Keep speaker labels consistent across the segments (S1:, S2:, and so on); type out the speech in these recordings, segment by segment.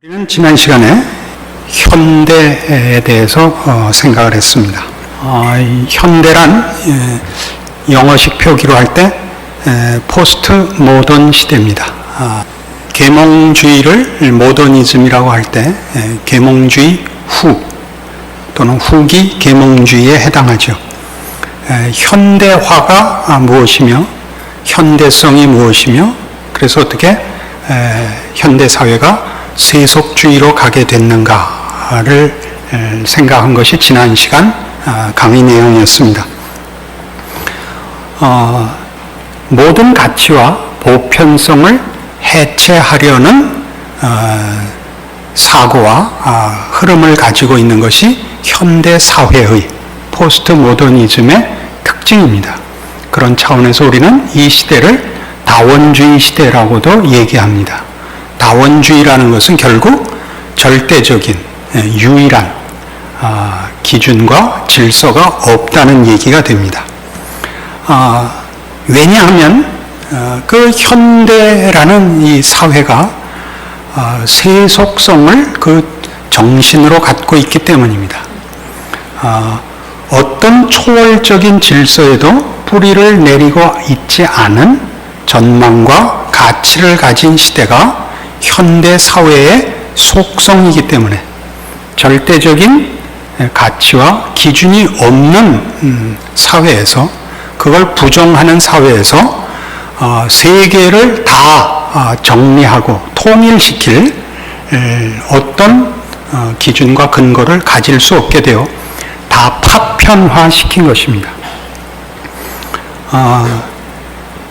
S1: 우리는 지난 시간에 현대에 대해서 생각을 했습니다. 이 현대란 영어식 표기로 할 때 포스트 모던 시대입니다. 계몽주의를 모더니즘이라고 할 때 계몽주의 후 또는 후기 계몽주의에 해당하죠. 현대화가 무엇이며 현대성이 무엇이며 그래서 어떻게 현대사회가 세속주의로 가게 됐는가를 생각한 것이 지난 시간 강의 내용이었습니다. 모든 가치와 보편성을 해체하려는 사고와 흐름을 가지고 있는 것이 현대사회의 포스트 모더니즘의 특징입니다. 그런 차원에서 우리는 이 시대를 다원주의 시대라고도 얘기합니다. 다원주의라는 것은 결국 절대적인 유일한 기준과 질서가 없다는 얘기가 됩니다. 왜냐하면 그 현대라는 이 사회가 세속성을 그 정신으로 갖고 있기 때문입니다. 어떤 초월적인 질서에도 뿌리를 내리고 있지 않은 전망과 가치를 가진 시대가 현대 사회의 속성이기 때문에 절대적인 가치와 기준이 없는 사회에서 그걸 부정하는 사회에서 세계를 다 정리하고 통일시킬 어떤 기준과 근거를 가질 수 없게 되어 다 파편화시킨 것입니다.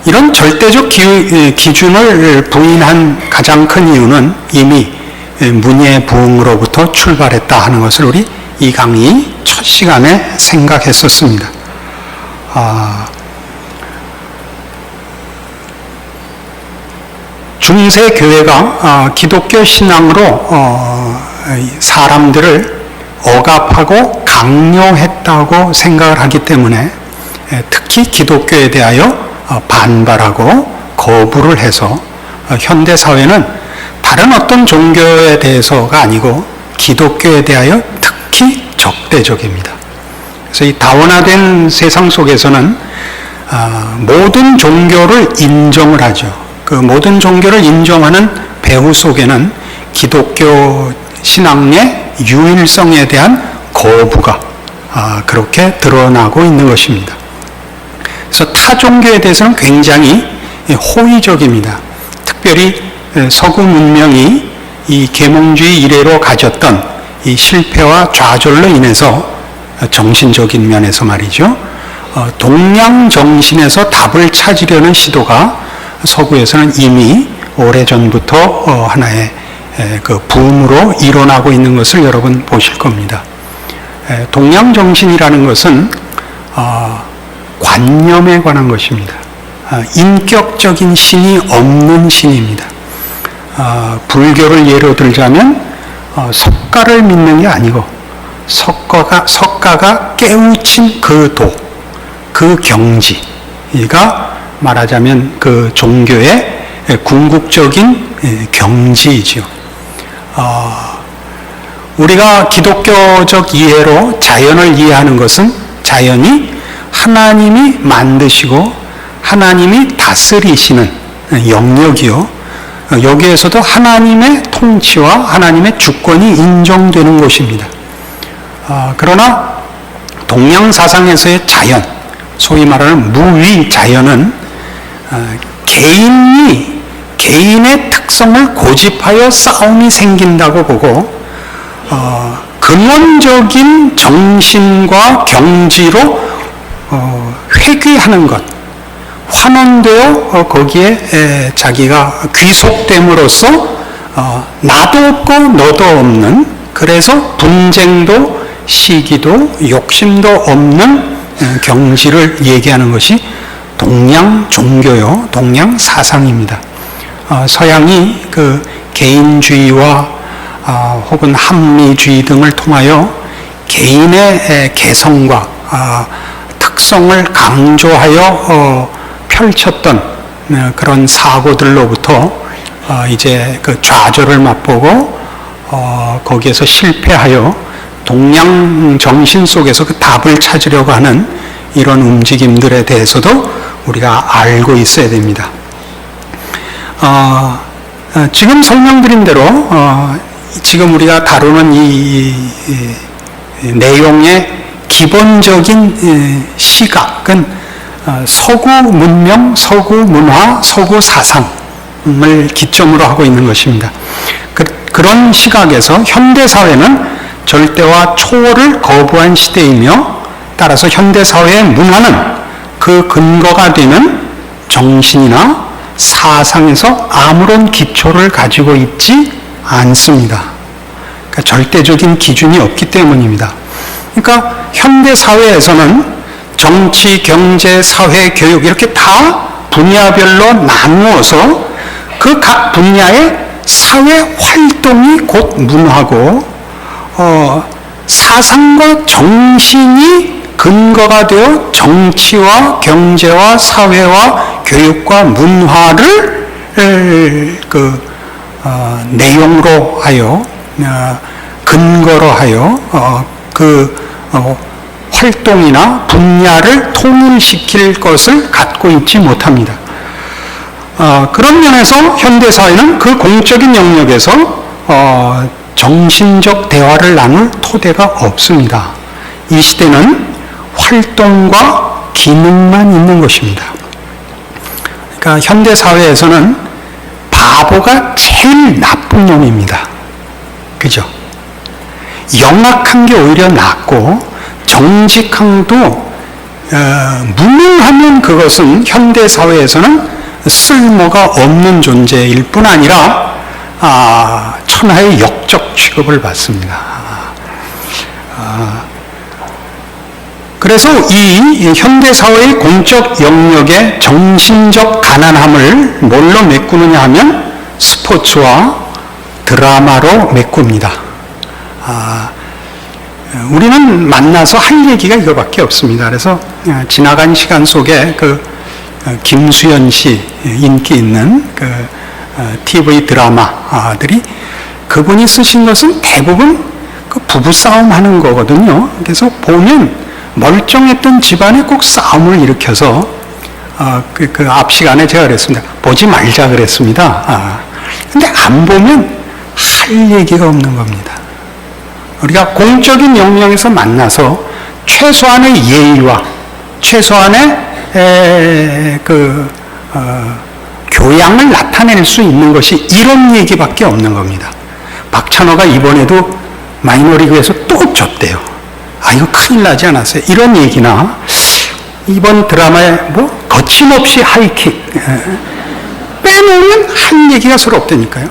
S1: 이런 절대적 기준을 부인한 가장 큰 이유는 이미 문예부흥으로부터 출발했다 하는 것을 우리 이 강의 첫 시간에 생각했었습니다. 중세 교회가 기독교 신앙으로 사람들을 억압하고 강요했다고 생각을 하기 때문에 특히 기독교에 대하여 반발하고 거부를 해서 현대사회는 다른 어떤 종교에 대해서가 아니고 기독교에 대하여 특히 적대적입니다. 그래서 이 다원화된 세상 속에서는 모든 종교를 인정을 하죠. 그 모든 종교를 인정하는 배후 속에는 기독교 신앙의 유일성에 대한 거부가 그렇게 드러나고 있는 것입니다. 그래서 타 종교에 대해서는 굉장히 호의적입니다. 특별히 서구 문명이 이 계몽주의 이래로 가졌던 이 실패와 좌절로 인해서 정신적인 면에서 말이죠. 동양 정신에서 답을 찾으려는 시도가 서구에서는 이미 오래전부터 하나의 그 붐으로 일어나고 있는 것을 여러분 보실 겁니다. 동양 정신이라는 것은 관념에 관한 것입니다. 인격적인 신이 없는 신입니다. 불교를 예로 들자면 석가를 믿는 게 아니고 석가가 깨우친 그 도, 그 경지가 말하자면 그 종교의 궁극적인 경지이죠. 우리가 기독교적 이해로 자연을 이해하는 것은 자연이 하나님이 만드시고 하나님이 다스리시는 영역이요. 여기에서도 하나님의 통치와 하나님의 주권이 인정되는 곳입니다. 그러나 동양 사상에서의 자연, 소위 말하는 무위 자연은 개인이 개인의 특성을 고집하여 싸움이 생긴다고 보고 근원적인 정신과 경지로 회귀하는 것, 환원되어 거기에 자기가 귀속됨으로써 나도 없고 너도 없는, 그래서 분쟁도 시기도 욕심도 없는 경지를 얘기하는 것이 동양 종교요, 동양 사상입니다. 서양이 그 개인주의와 혹은 합리주의 등을 통하여 개인의 개성과 특성을 강조하여 펼쳤던 그런 사고들로부터 이제 그 좌절을 맛보고 거기에서 실패하여 동양 정신 속에서 그 답을 찾으려고 하는 이런 움직임들에 대해서도 우리가 알고 있어야 됩니다. 지금 설명드린 대로 지금 우리가 다루는 이 내용의 기본적인 시각은 서구 문명, 서구 문화, 서구 사상을 기점으로 하고 있는 것입니다. 그런 시각에서 현대사회는 절대와 초월을 거부한 시대이며 따라서 현대사회의 문화는 그 근거가 되는 정신이나 사상에서 아무런 기초를 가지고 있지 않습니다. 그러니까 절대적인 기준이 없기 때문입니다. 그러니까 현대사회에서는 정치, 경제, 사회, 교육 이렇게 다 분야별로 나누어서 그 각 분야의 사회 활동이 곧 문화고 사상과 정신이 근거가 되어 정치와 경제와 사회와 교육과 문화를 내용으로 하여 근거로 하여 활동이나 분야를 통일시킬 것을 갖고 있지 못합니다. 그런 면에서 현대사회는 그 공적인 영역에서 정신적 대화를 나눌 토대가 없습니다. 이 시대는 활동과 기능만 있는 것입니다. 그러니까 현대사회에서는 바보가 제일 나쁜 놈입니다. 그죠? 영악한 게 오히려 낫고 정직함도 무능하면 그것은 현대사회에서는 쓸모가 없는 존재일 뿐 아니라 천하의 역적 취급을 받습니다. 그래서 이 현대사회의 공적 영역의 정신적 가난함을 뭘로 메꾸느냐 하면 스포츠와 드라마로 메꿉니다. 우리는 만나서 할 얘기가 이거밖에 없습니다. 그래서 지나간 시간 속에 김수현 씨 인기 있는 TV 드라마들이 그분이 쓰신 것은 대부분 부부싸움 하는 거거든요. 그래서 보면 멀쩡했던 집안에 꼭 싸움을 일으켜서 앞 시간에 제가 그랬습니다. 보지 말자 그랬습니다. 근데 안 보면 할 얘기가 없는 겁니다. 우리가 공적인 영역에서 만나서 최소한의 예의와 최소한의 교양을 나타낼 수 있는 것이 이런 얘기밖에 없는 겁니다. 박찬호가 이번에도 마이너리그에서 또 졌대요. 이거 큰일 나지 않았어요? 이런 얘기나 이번 드라마에 거침없이 하이킥 빼놓으면 할 얘기가 서로 없다니까요.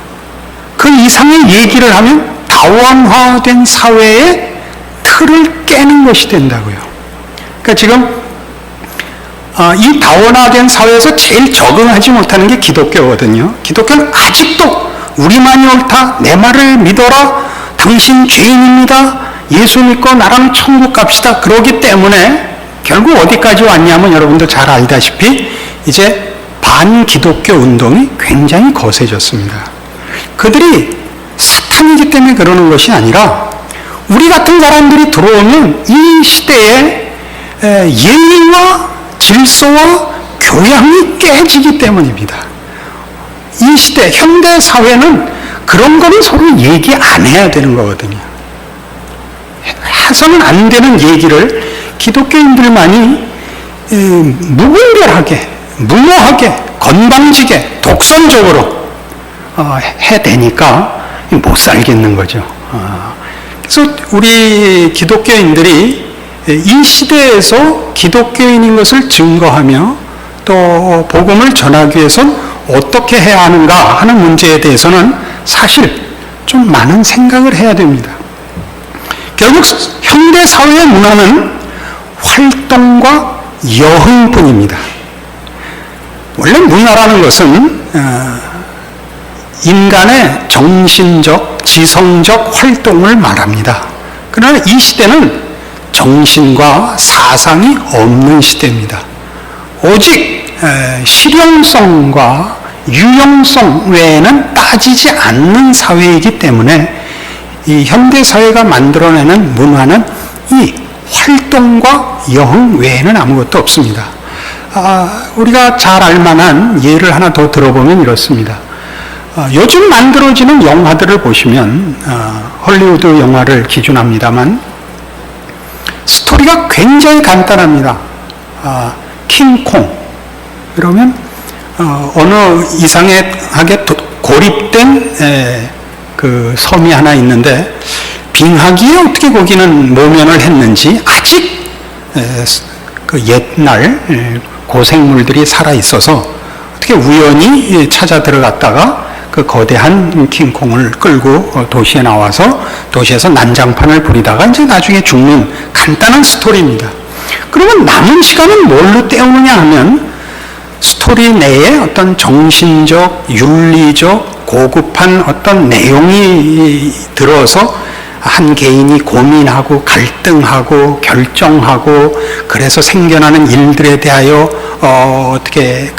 S1: 그 이상의 얘기를 하면 다원화된 사회의 틀을 깨는 것이 된다고요. 그러니까 지금 이 다원화된 사회에서 제일 적응하지 못하는 게 기독교거든요. 기독교는 아직도 우리만이 옳다, 내 말을 믿어라, 당신 죄인입니다, 예수 믿고 나랑 천국 갑시다. 그러기 때문에 결국 어디까지 왔냐면 여러분도 잘 알다시피 이제 반기독교 운동이 굉장히 거세졌습니다. 그들이 사탄이기 때문에 그러는 것이 아니라 우리 같은 사람들이 들어오면 이 시대에 예의와 질서와 교양이 깨지기 때문입니다. 이 시대 현대 사회는 그런 거는 서로 얘기 안 해야 되는 거거든요. 해서는 안 되는 얘기를 기독교인들만이 무분별하게, 무모하게, 건방지게, 독선적으로 해대니까 못 살겠는 거죠. 그래서 우리 기독교인들이 이 시대에서 기독교인인 것을 증거하며 또 복음을 전하기 위해서는 어떻게 해야 하는가 하는 문제에 대해서는 사실 좀 많은 생각을 해야 됩니다. 결국 현대 사회의 문화는 활동과 여흥뿐입니다. 원래 문화라는 것은 인간의 정신적, 지성적 활동을 말합니다. 그러나 이 시대는 정신과 사상이 없는 시대입니다. 오직 실용성과 유용성 외에는 따지지 않는 사회이기 때문에 이 현대사회가 만들어내는 문화는 이 활동과 여흥 외에는 아무것도 없습니다. 우리가 잘 알만한 예를 하나 더 들어보면 이렇습니다. 요즘 만들어지는 영화들을 보시면 헐리우드 영화를 기준합니다만 스토리가 굉장히 간단합니다. 킹콩 그러면 어느 이상하게 고립된 그 섬이 하나 있는데 빙하기에 어떻게 거기는 모면을 했는지 아직 그 옛날 고생물들이 살아 있어서 어떻게 우연히 찾아 들어갔다가 그 거대한 킹콩을 끌고 도시에 나와서 도시에서 난장판을 부리다가 이제 나중에 죽는 간단한 스토리입니다. 그러면 남은 시간은 뭘로 때우느냐 하면 스토리 내에 어떤 정신적, 윤리적, 고급한 어떤 내용이 들어서 한 개인이 고민하고 갈등하고 결정하고 그래서 생겨나는 일들에 대하여 어떻게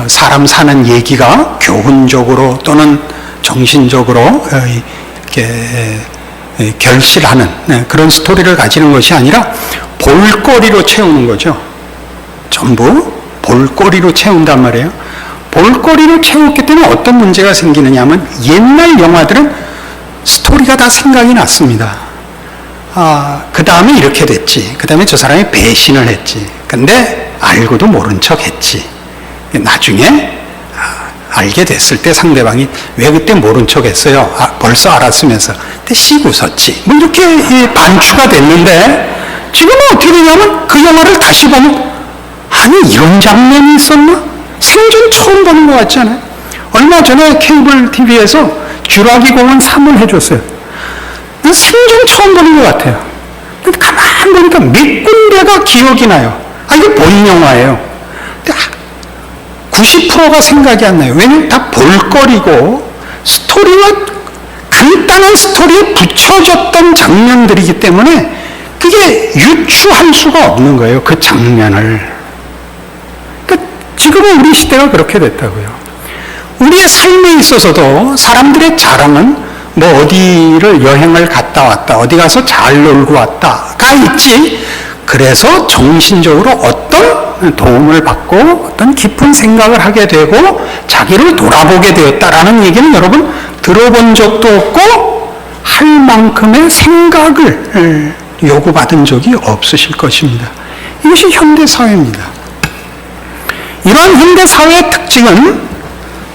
S1: 사람 사는 얘기가 교훈적으로 또는 정신적으로 이렇게 결실하는 그런 스토리를 가지는 것이 아니라 볼거리로 채우는 거죠. 전부 볼거리로 채운단 말이에요. 볼거리로 채웠기 때문에 어떤 문제가 생기느냐 하면 옛날 영화들은 스토리가 다 생각이 났습니다. 그 다음에 이렇게 됐지. 그 다음에 저 사람이 배신을 했지. 근데 알고도 모른 척 했지. 나중에 알게 됐을 때 상대방이 왜 그때 모른 척 했어요? 벌써 알았으면서. 근데 씩 웃었지. 뭐 이렇게 반추가 됐는데 지금은 어떻게 되냐면 그 영화를 다시 보면 아니 이런 장면이 있었나? 생전 처음 보는 것 같지 않아요? 얼마 전에 케이블 TV에서 쥐라기 공원 3을 해줬어요. 생전 처음 보는 것 같아요. 근데 가만히 보니까 몇 군데가 기억이 나요. 이게 본 영화예요. 근데 90%가 생각이 안 나요. 왜냐면 다 볼거리고 스토리와 간단한 스토리에 붙여졌던 장면들이기 때문에 그게 유추할 수가 없는 거예요. 그 장면을. 그러니까 지금은 우리 시대가 그렇게 됐다고요. 우리의 삶에 있어서도 사람들의 자랑은 뭐 어디를 여행을 갔다 왔다, 어디 가서 잘 놀고 왔다가 있지. 그래서 정신적으로 어떤 도움을 받고 어떤 깊은 생각을 하게 되고 자기를 돌아보게 되었다라는 얘기는 여러분 들어본 적도 없고 할 만큼의 생각을 요구받은 적이 없으실 것입니다. 이것이 현대사회입니다. 이러한 현대사회의 특징은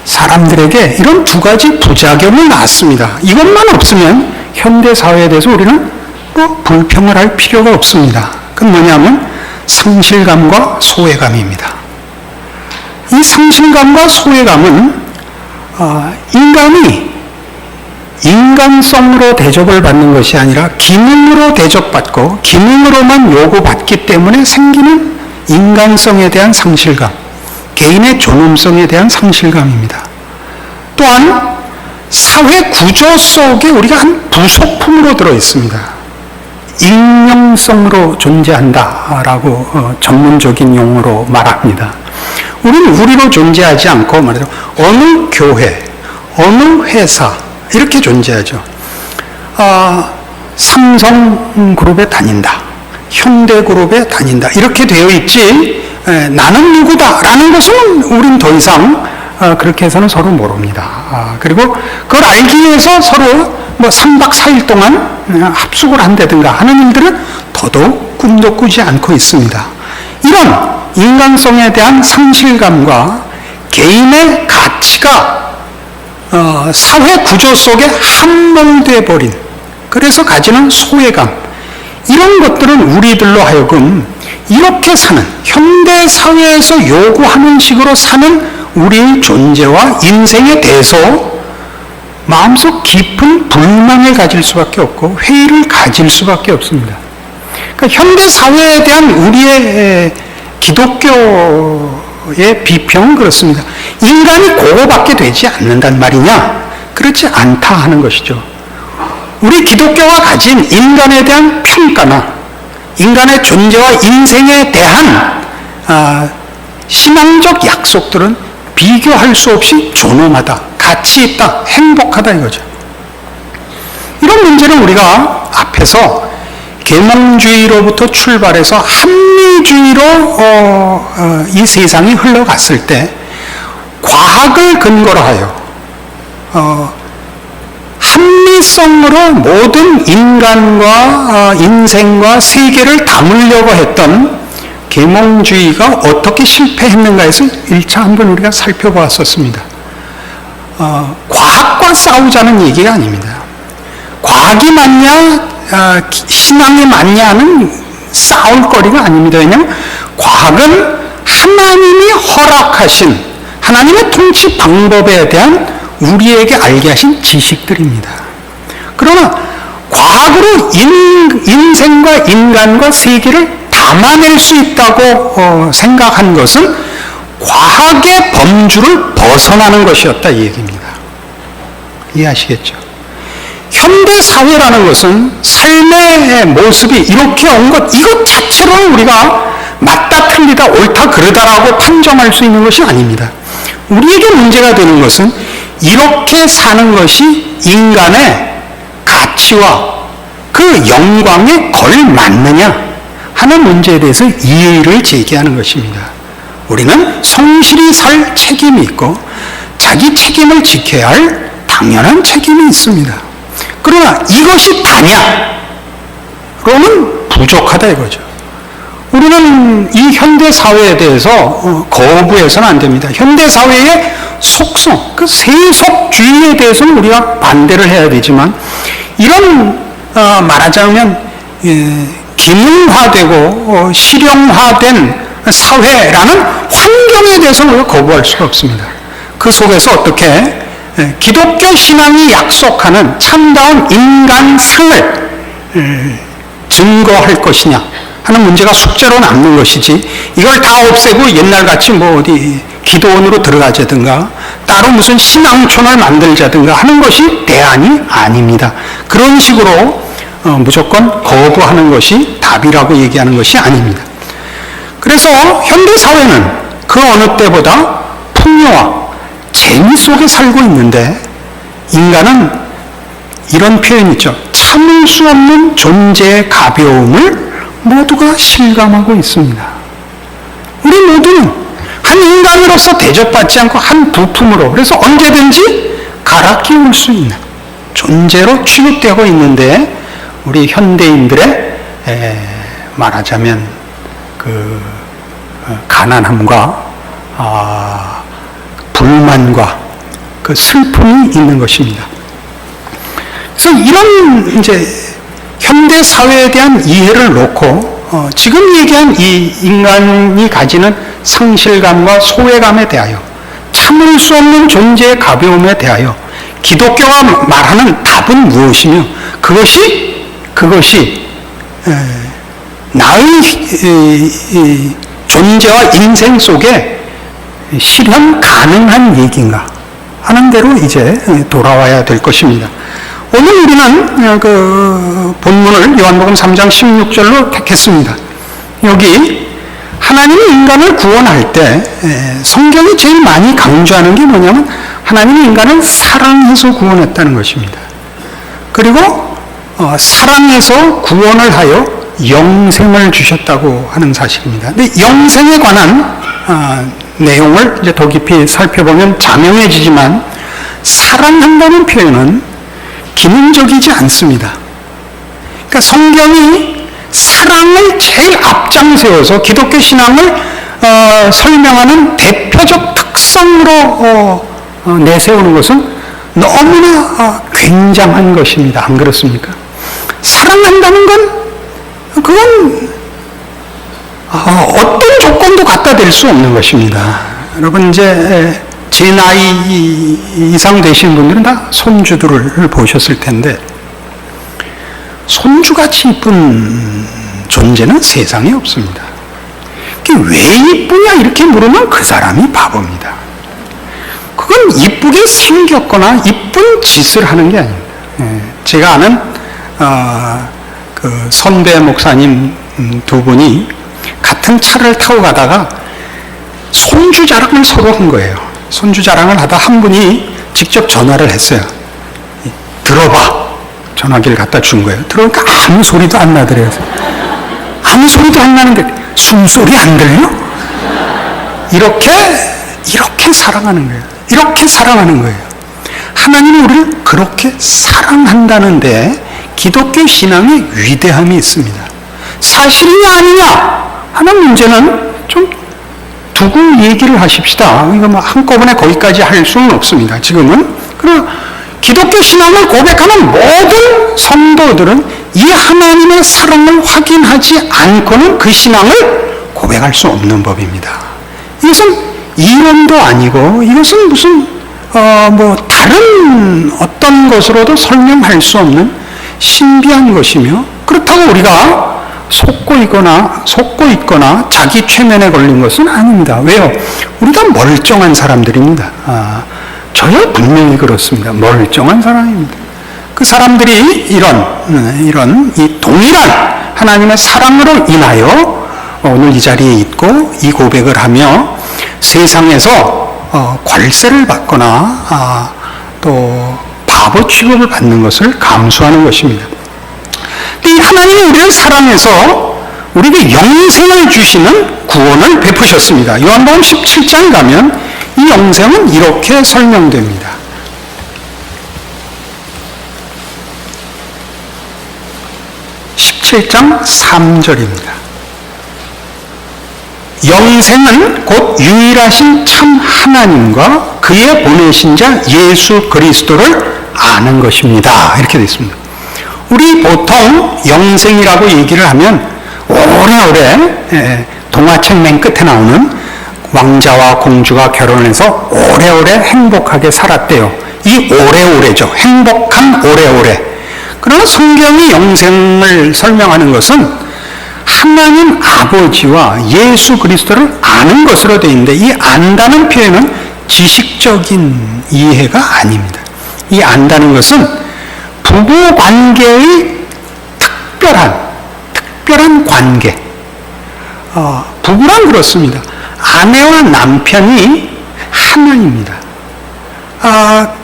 S1: 사람들에게 이런 두 가지 부작용을 낳았습니다. 이것만 없으면 현대사회에 대해서 우리는 뭐 불평을 할 필요가 없습니다. 그건 뭐냐면 상실감과 소외감입니다. 이 상실감과 소외감은 인간이 인간성으로 대접을 받는 것이 아니라 기능으로 대접받고 기능으로만 요구받기 때문에 생기는 인간성에 대한 상실감, 개인의 존엄성에 대한 상실감입니다. 또한 사회 구조 속에 우리가 한 부속품으로 들어있습니다. 익명성으로 존재한다라고 전문적인 용어로 말합니다. 우리는 우리로 존재하지 않고 말하자면 어느 교회, 어느 회사 이렇게 존재하죠. 삼성그룹에 다닌다, 현대그룹에 다닌다 이렇게 되어 있지 나는 누구다라는 것은 우린 더 이상 그렇게 해서는 서로 모릅니다. 그리고 그걸 알기 위해서 서로 뭐 3박 4일 동안 합숙을 한다든가 하는 일들은 더더욱 꿈도 꾸지 않고 있습니다. 이런 인간성에 대한 상실감과 개인의 가치가 사회 구조 속에 함몰돼 버린, 그래서 가지는 소외감, 이런 것들은 우리들로 하여금 이렇게 사는, 현대 사회에서 요구하는 식으로 사는 우리의 존재와 인생에 대해서 마음속 깊은 불만을 가질 수밖에 없고 회의를 가질 수밖에 없습니다. 그러니까 현대 사회에 대한 우리의 기독교의 비평은 그렇습니다. 인간이 그거밖에 되지 않는단 말이냐? 그렇지 않다 하는 것이죠. 우리 기독교가 가진 인간에 대한 평가나 인간의 존재와 인생에 대한 신앙적 약속들은 비교할 수 없이 존엄하다, 가치 있다, 행복하다 이거죠. 이런 사실은 우리가 앞에서 계몽주의로부터 출발해서 합리주의로 이 세상이 흘러갔을 때 과학을 근거로 하여 합리성으로 모든 인간과 인생과 세계를 담으려고 했던 계몽주의가 어떻게 실패했는가에서 1차 한번 우리가 살펴보았었습니다. 과학과 싸우자는 얘기가 아닙니다. 과학이 맞냐 신앙이 맞냐는 싸울 거리가 아닙니다. 왜냐하면 과학은 하나님이 허락하신 하나님의 통치 방법에 대한 우리에게 알게 하신 지식들입니다. 그러나 과학으로 인생과 인간과 세계를 담아낼 수 있다고 생각한 것은 과학의 범주를 벗어나는 것이었다 이 얘기입니다. 이해하시겠죠? 현대 사회라는 것은 삶의 모습이 이렇게 온 것, 이것 자체로 우리가 맞다 틀리다 옳다 그르다라고 판정할 수 있는 것이 아닙니다. 우리에게 문제가 되는 것은 이렇게 사는 것이 인간의 가치와 그 영광에 걸맞느냐 하는 문제에 대해서 이의를 제기하는 것입니다. 우리는 성실히 살 책임이 있고 자기 책임을 지켜야 할 당연한 책임이 있습니다. 그러나 이것이 다냐? 그러면 부족하다 이거죠. 우리는 이 현대 사회에 대해서 거부해서는 안 됩니다. 현대 사회의 속성, 그 세속주의에 대해서는 우리가 반대를 해야 되지만 이런 말하자면 기능화되고 실용화된 사회라는 환경에 대해서는 우리가 거부할 수가 없습니다. 그 속에서 어떻게 기독교 신앙이 약속하는 참다운 인간상을 증거할 것이냐 하는 문제가 숙제로 남는 것이지 이걸 다 없애고 옛날같이 뭐 어디 기도원으로 들어가자든가 따로 무슨 신앙촌을 만들자든가 하는 것이 대안이 아닙니다. 그런 식으로 무조건 거부하는 것이 답이라고 얘기하는 것이 아닙니다. 그래서 현대 사회는 그 어느 때보다 풍요와 재미 속에 살고 있는데 인간은 이런 표현이 있죠. 참을 수 없는 존재의 가벼움을 모두가 실감하고 있습니다. 우리 모두는 한 인간으로서 대접받지 않고 한 부품으로 그래서 언제든지 갈아 끼울 수 있는 존재로 취급되고 있는데 우리 현대인들의 말하자면 그 가난함과 불만과 그 슬픔이 있는 것입니다. 그래서 이런 이제 현대 사회에 대한 이해를 놓고 지금 얘기한 이 인간이 가지는 상실감과 소외감에 대하여 참을 수 없는 존재의 가벼움에 대하여 기독교가 말하는 답은 무엇이며 그것이 나의 존재와 인생 속에 실현 가능한 얘기인가 하는 대로 이제 돌아와야 될 것입니다. 오늘 우리는 그 본문을 요한복음 3장 16절로 택했습니다. 여기 하나님이 인간을 구원할 때 성경이 제일 많이 강조하는 게 뭐냐면 하나님이 인간을 사랑해서 구원했다는 것입니다. 그리고 사랑해서 구원을 하여 영생을 주셨다고 하는 사실입니다. 근데 영생에 관한 내용을 이제 더 깊이 살펴보면 자명해지지만 사랑한다는 표현은 기능적이지 않습니다. 그러니까 성경이 사랑을 제일 앞장세워서 기독교 신앙을 설명하는 대표적 특성으로 내세우는 것은 너무나 굉장한 것입니다. 안 그렇습니까? 사랑한다는 건 그건 어떤 조건도 갖다 댈 수 없는 것입니다. 여러분 이제 제 나이 이상 되신 분들은 다 손주들을 보셨을 텐데 손주같이 이쁜 존재는 세상에 없습니다. 왜 이쁘냐 이렇게 물으면 그 사람이 바보입니다. 그건 이쁘게 생겼거나 이쁜 짓을 하는 게 아닙니다. 제가 아는 그 선배 목사님 두 분이 같은 차를 타고 가다가 손주 자랑을 서로 한 거예요. 손주 자랑을 하다 한 분이 직접 전화를 했어요. 들어봐. 전화기를 갖다 준 거예요. 들어오니까 아무 소리도 안 나더래요. 아무 소리도 안 나는데 숨소리 안 들려? 이렇게 사랑하는 거예요. 이렇게 사랑하는 거예요. 하나님은 우리를 그렇게 사랑한다는데 기독교 신앙에 위대함이 있습니다. 사실이냐 아니냐 하는 문제는 좀 두고 얘기를 하십시다. 이거 뭐 한꺼번에 거기까지 할 수는 없습니다. 지금은. 그러나 기독교 신앙을 고백하는 모든 성도들은 이 하나님의 사랑을 확인하지 않고는 그 신앙을 고백할 수 없는 법입니다. 이것은 이론도 아니고 이것은 무슨 다른 어떤 것으로도 설명할 수 없는 신비한 것이며, 그렇다고 우리가 속고 있거나 자기 최면에 걸린 것은 아닙니다. 왜요? 우리가 멀쩡한 사람들입니다. 저야 분명히 그렇습니다. 멀쩡한 사람입니다. 그 사람들이 이런 이 동일한 하나님의 사랑으로 인하여 오늘 이 자리에 있고 이 고백을 하며 세상에서 괄세를 받거나 또 바보 취급을 받는 것을 감수하는 것입니다. 이 하나님이 우리를 사랑해서 우리에게 영생을 주시는 구원을 베푸셨습니다. 요한복음 17장 가면 이 영생은 이렇게 설명됩니다. 17장 3절입니다. 영생은 곧 유일하신 참 하나님과 그의 보내신 자 예수 그리스도를 아는 것입니다. 이렇게 되어 있습니다. 우리 보통 영생이라고 얘기를 하면 오래오래 동화책 맨 끝에 나오는 왕자와 공주가 결혼해서 오래오래 행복하게 살았대요. 이 오래오래죠. 행복한 오래오래. 그러나 성경이 영생을 설명하는 것은 하나님 아버지와 예수 그리스도를 아는 것으로 되어 있는데, 이 안다는 표현은 지식적인 이해가 아닙니다. 이 안다는 것은 부부 관계의 특별한 관계. 부부란 그렇습니다. 아내와 남편이 하나입니다.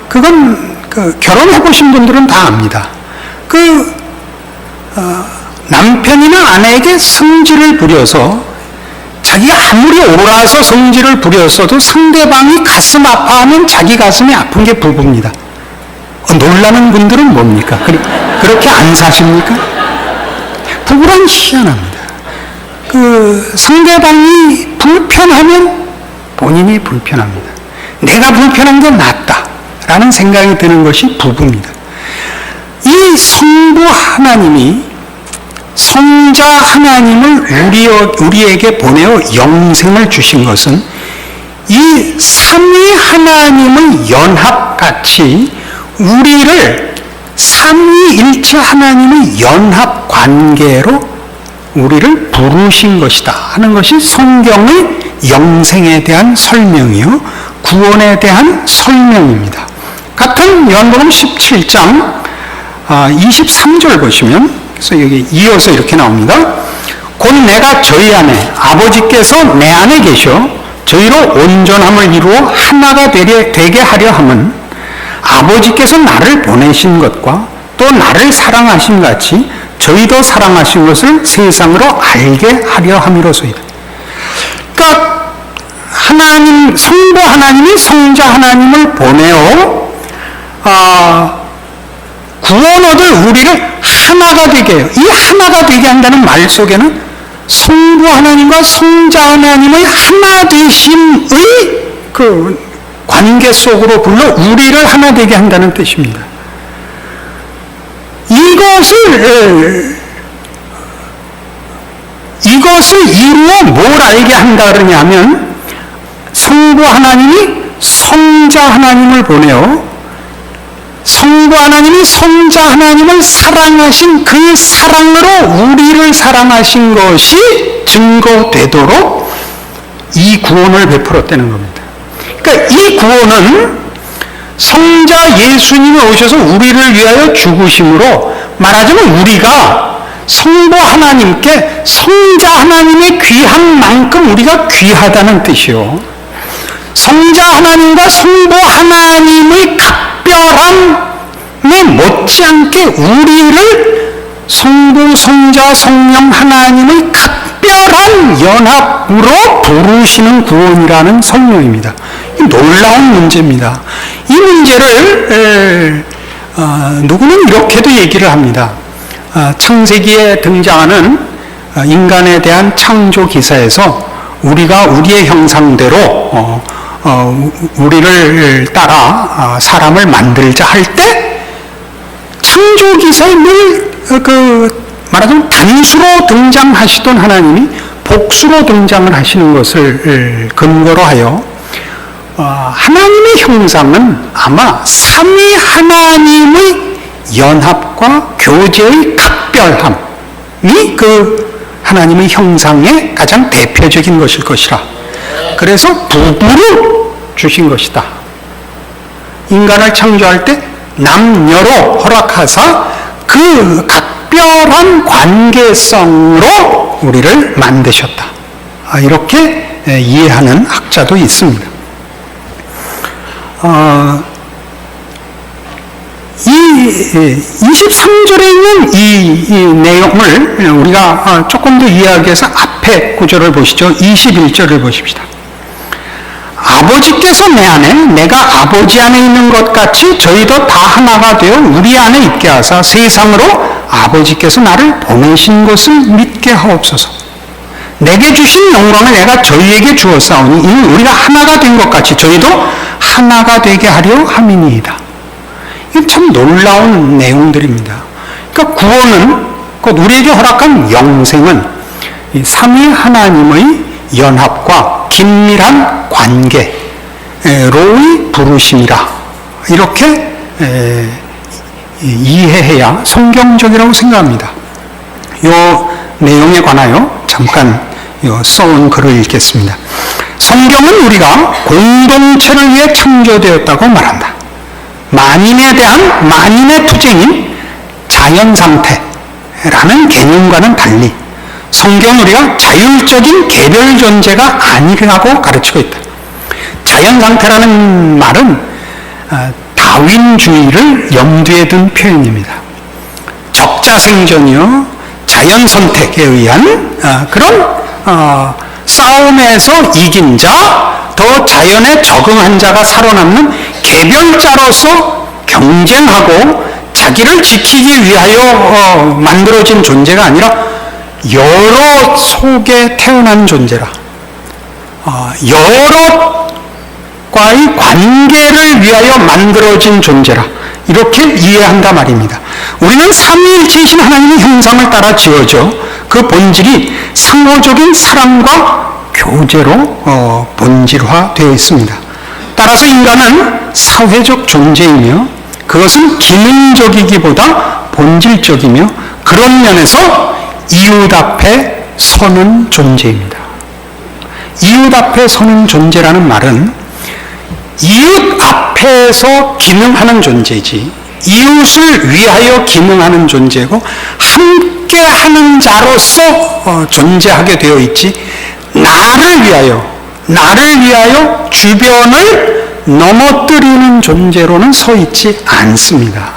S1: 그건 결혼해 보신 분들은 다 압니다. 남편이나 아내에게 성질을 부려서 자기가 아무리 옳아서 성질을 부렸어도 상대방이 가슴 아파하면 자기 가슴이 아픈 게 부부입니다. 놀라는 분들은 뭡니까? 그렇게 안 사십니까? 부부란 희한합니다. 상대방이 불편하면 본인이 불편합니다. 내가 불편한 게 낫다라는 생각이 드는 것이 부부입니다. 이 성부 하나님이 성자 하나님을 우리에게 보내어 영생을 주신 것은 이 삼위 하나님의 연합같이 우리를 삼위일체 하나님의 연합 관계로 우리를 부르신 것이다 하는 것이 성경의 영생에 대한 설명이요, 구원에 대한 설명입니다. 같은 요한복음 17장 23절 보시면, 그래서 여기 이어서 이렇게 나옵니다. 곧 내가 저희 안에, 아버지께서 내 안에 계셔 저희로 온전함을 이루어 하나가 되게 하려 함은 아버지께서 나를 보내신 것과 또 나를 사랑하신 같이 저희도 사랑하신 것을 세상으로 알게 하려 함이로소이다. 그러니까 성부 하나님이 성자 하나님을 보내어 구원 얻을 우리를 하나가 되게 해요. 이 하나가 되게 한다는 말 속에는 성부 하나님과 성자 하나님의 하나 되심의 관계 속으로 불러 우리를 하나 되게 한다는 뜻입니다. 이것을 이루어 뭘 알게 한다 그러냐면, 성부 하나님이 성자 하나님을 보내어 성부 하나님이 성자 하나님을 사랑하신 그 사랑으로 우리를 사랑하신 것이 증거되도록 이 구원을 베풀었다는 겁니다. 그러니까 이 구원은 성자 예수님이 오셔서 우리를 위하여 죽으심으로, 말하자면 우리가 성부 하나님께 성자 하나님의 귀한 만큼 우리가 귀하다는 뜻이요, 성자 하나님과 성부 하나님의 각별한 못지않게 우리를 성부, 성자, 성령 하나님의 각별한 연합으로 부르시는 구원이라는 설명입니다. 놀라운 문제입니다. 이 문제를 누구는 이렇게도 얘기를 합니다. 창세기에 등장하는 인간에 대한 창조 기사에서 우리가 우리의 형상대로 우리를 따라 사람을 만들자 할 때 창조 기사에 늘 말하자면 단수로 등장하시던 하나님이 복수로 등장을 하시는 것을 근거로 하여 하나님의 형상은 아마 삼위 하나님의 연합과 교제의 각별함이 그 하나님의 형상의 가장 대표적인 것일 것이라. 그래서 부부를 주신 것이다. 인간을 창조할 때 남녀로 허락하사 그 각별한 관계성으로 우리를 만드셨다. 이렇게 이해하는 학자도 있습니다. 이 23절에 있는 이 내용을 우리가 조금 더 이해하기 위해서 앞에 구절을 보시죠. 21절을 보십시다. 아버지께서 내 안에 내가 아버지 안에 있는 것 같이 저희도 다 하나가 되어 우리 안에 있게 하사 세상으로 아버지께서 나를 보내신 것을 믿게 하옵소서. 내게 주신 영광을 내가 저희에게 주었사오니 이는 우리가 하나가 된 것 같이 저희도 하나가 되게 하려 함이니이다. 이게 참 놀라운 내용들입니다. 그러니까 구원은 곧 우리에게 허락한 영생은 이 삼위 하나님의 연합과 긴밀한 관계로의 부르심이라 이렇게 이해해야 성경적이라고 생각합니다. 이 내용에 관하여 잠깐 써온 글을 읽겠습니다. 성경은 우리가 공동체를 위해 창조되었다고 말한다. 만인에 대한 만인의 투쟁인 자연상태라는 개념과는 달리 성경은 우리가 자율적인 개별 존재가 아니라고 가르치고 있다. 자연상태라는 말은 다윈주의를 염두에 둔 표현입니다. 적자생존이요 자연선택에 의한 그런 싸움에서 이긴 자, 더 자연에 적응한 자가 살아남는 개별자로서 경쟁하고 자기를 지키기 위하여 만들어진 존재가 아니라 여러 속에 태어난 존재라. 여러과의 관계를 위하여 만들어진 존재라. 이렇게 이해한다 말입니다. 우리는 삼위일체이신 하나님의 형상을 따라 지어져 그 본질이 상호적인 사랑과 교제로 본질화되어 있습니다. 따라서 인간은 사회적 존재이며 그것은 기능적이기보다 본질적이며 그런 면에서 이웃 앞에 서는 존재입니다. 이웃 앞에 서는 존재라는 말은 이웃 앞에서 기능하는 존재지 이웃을 위하여 기능하는 존재고 함께하는 자로서 존재하게 되어 있지 나를 위하여 주변을 넘어뜨리는 존재로는 서 있지 않습니다.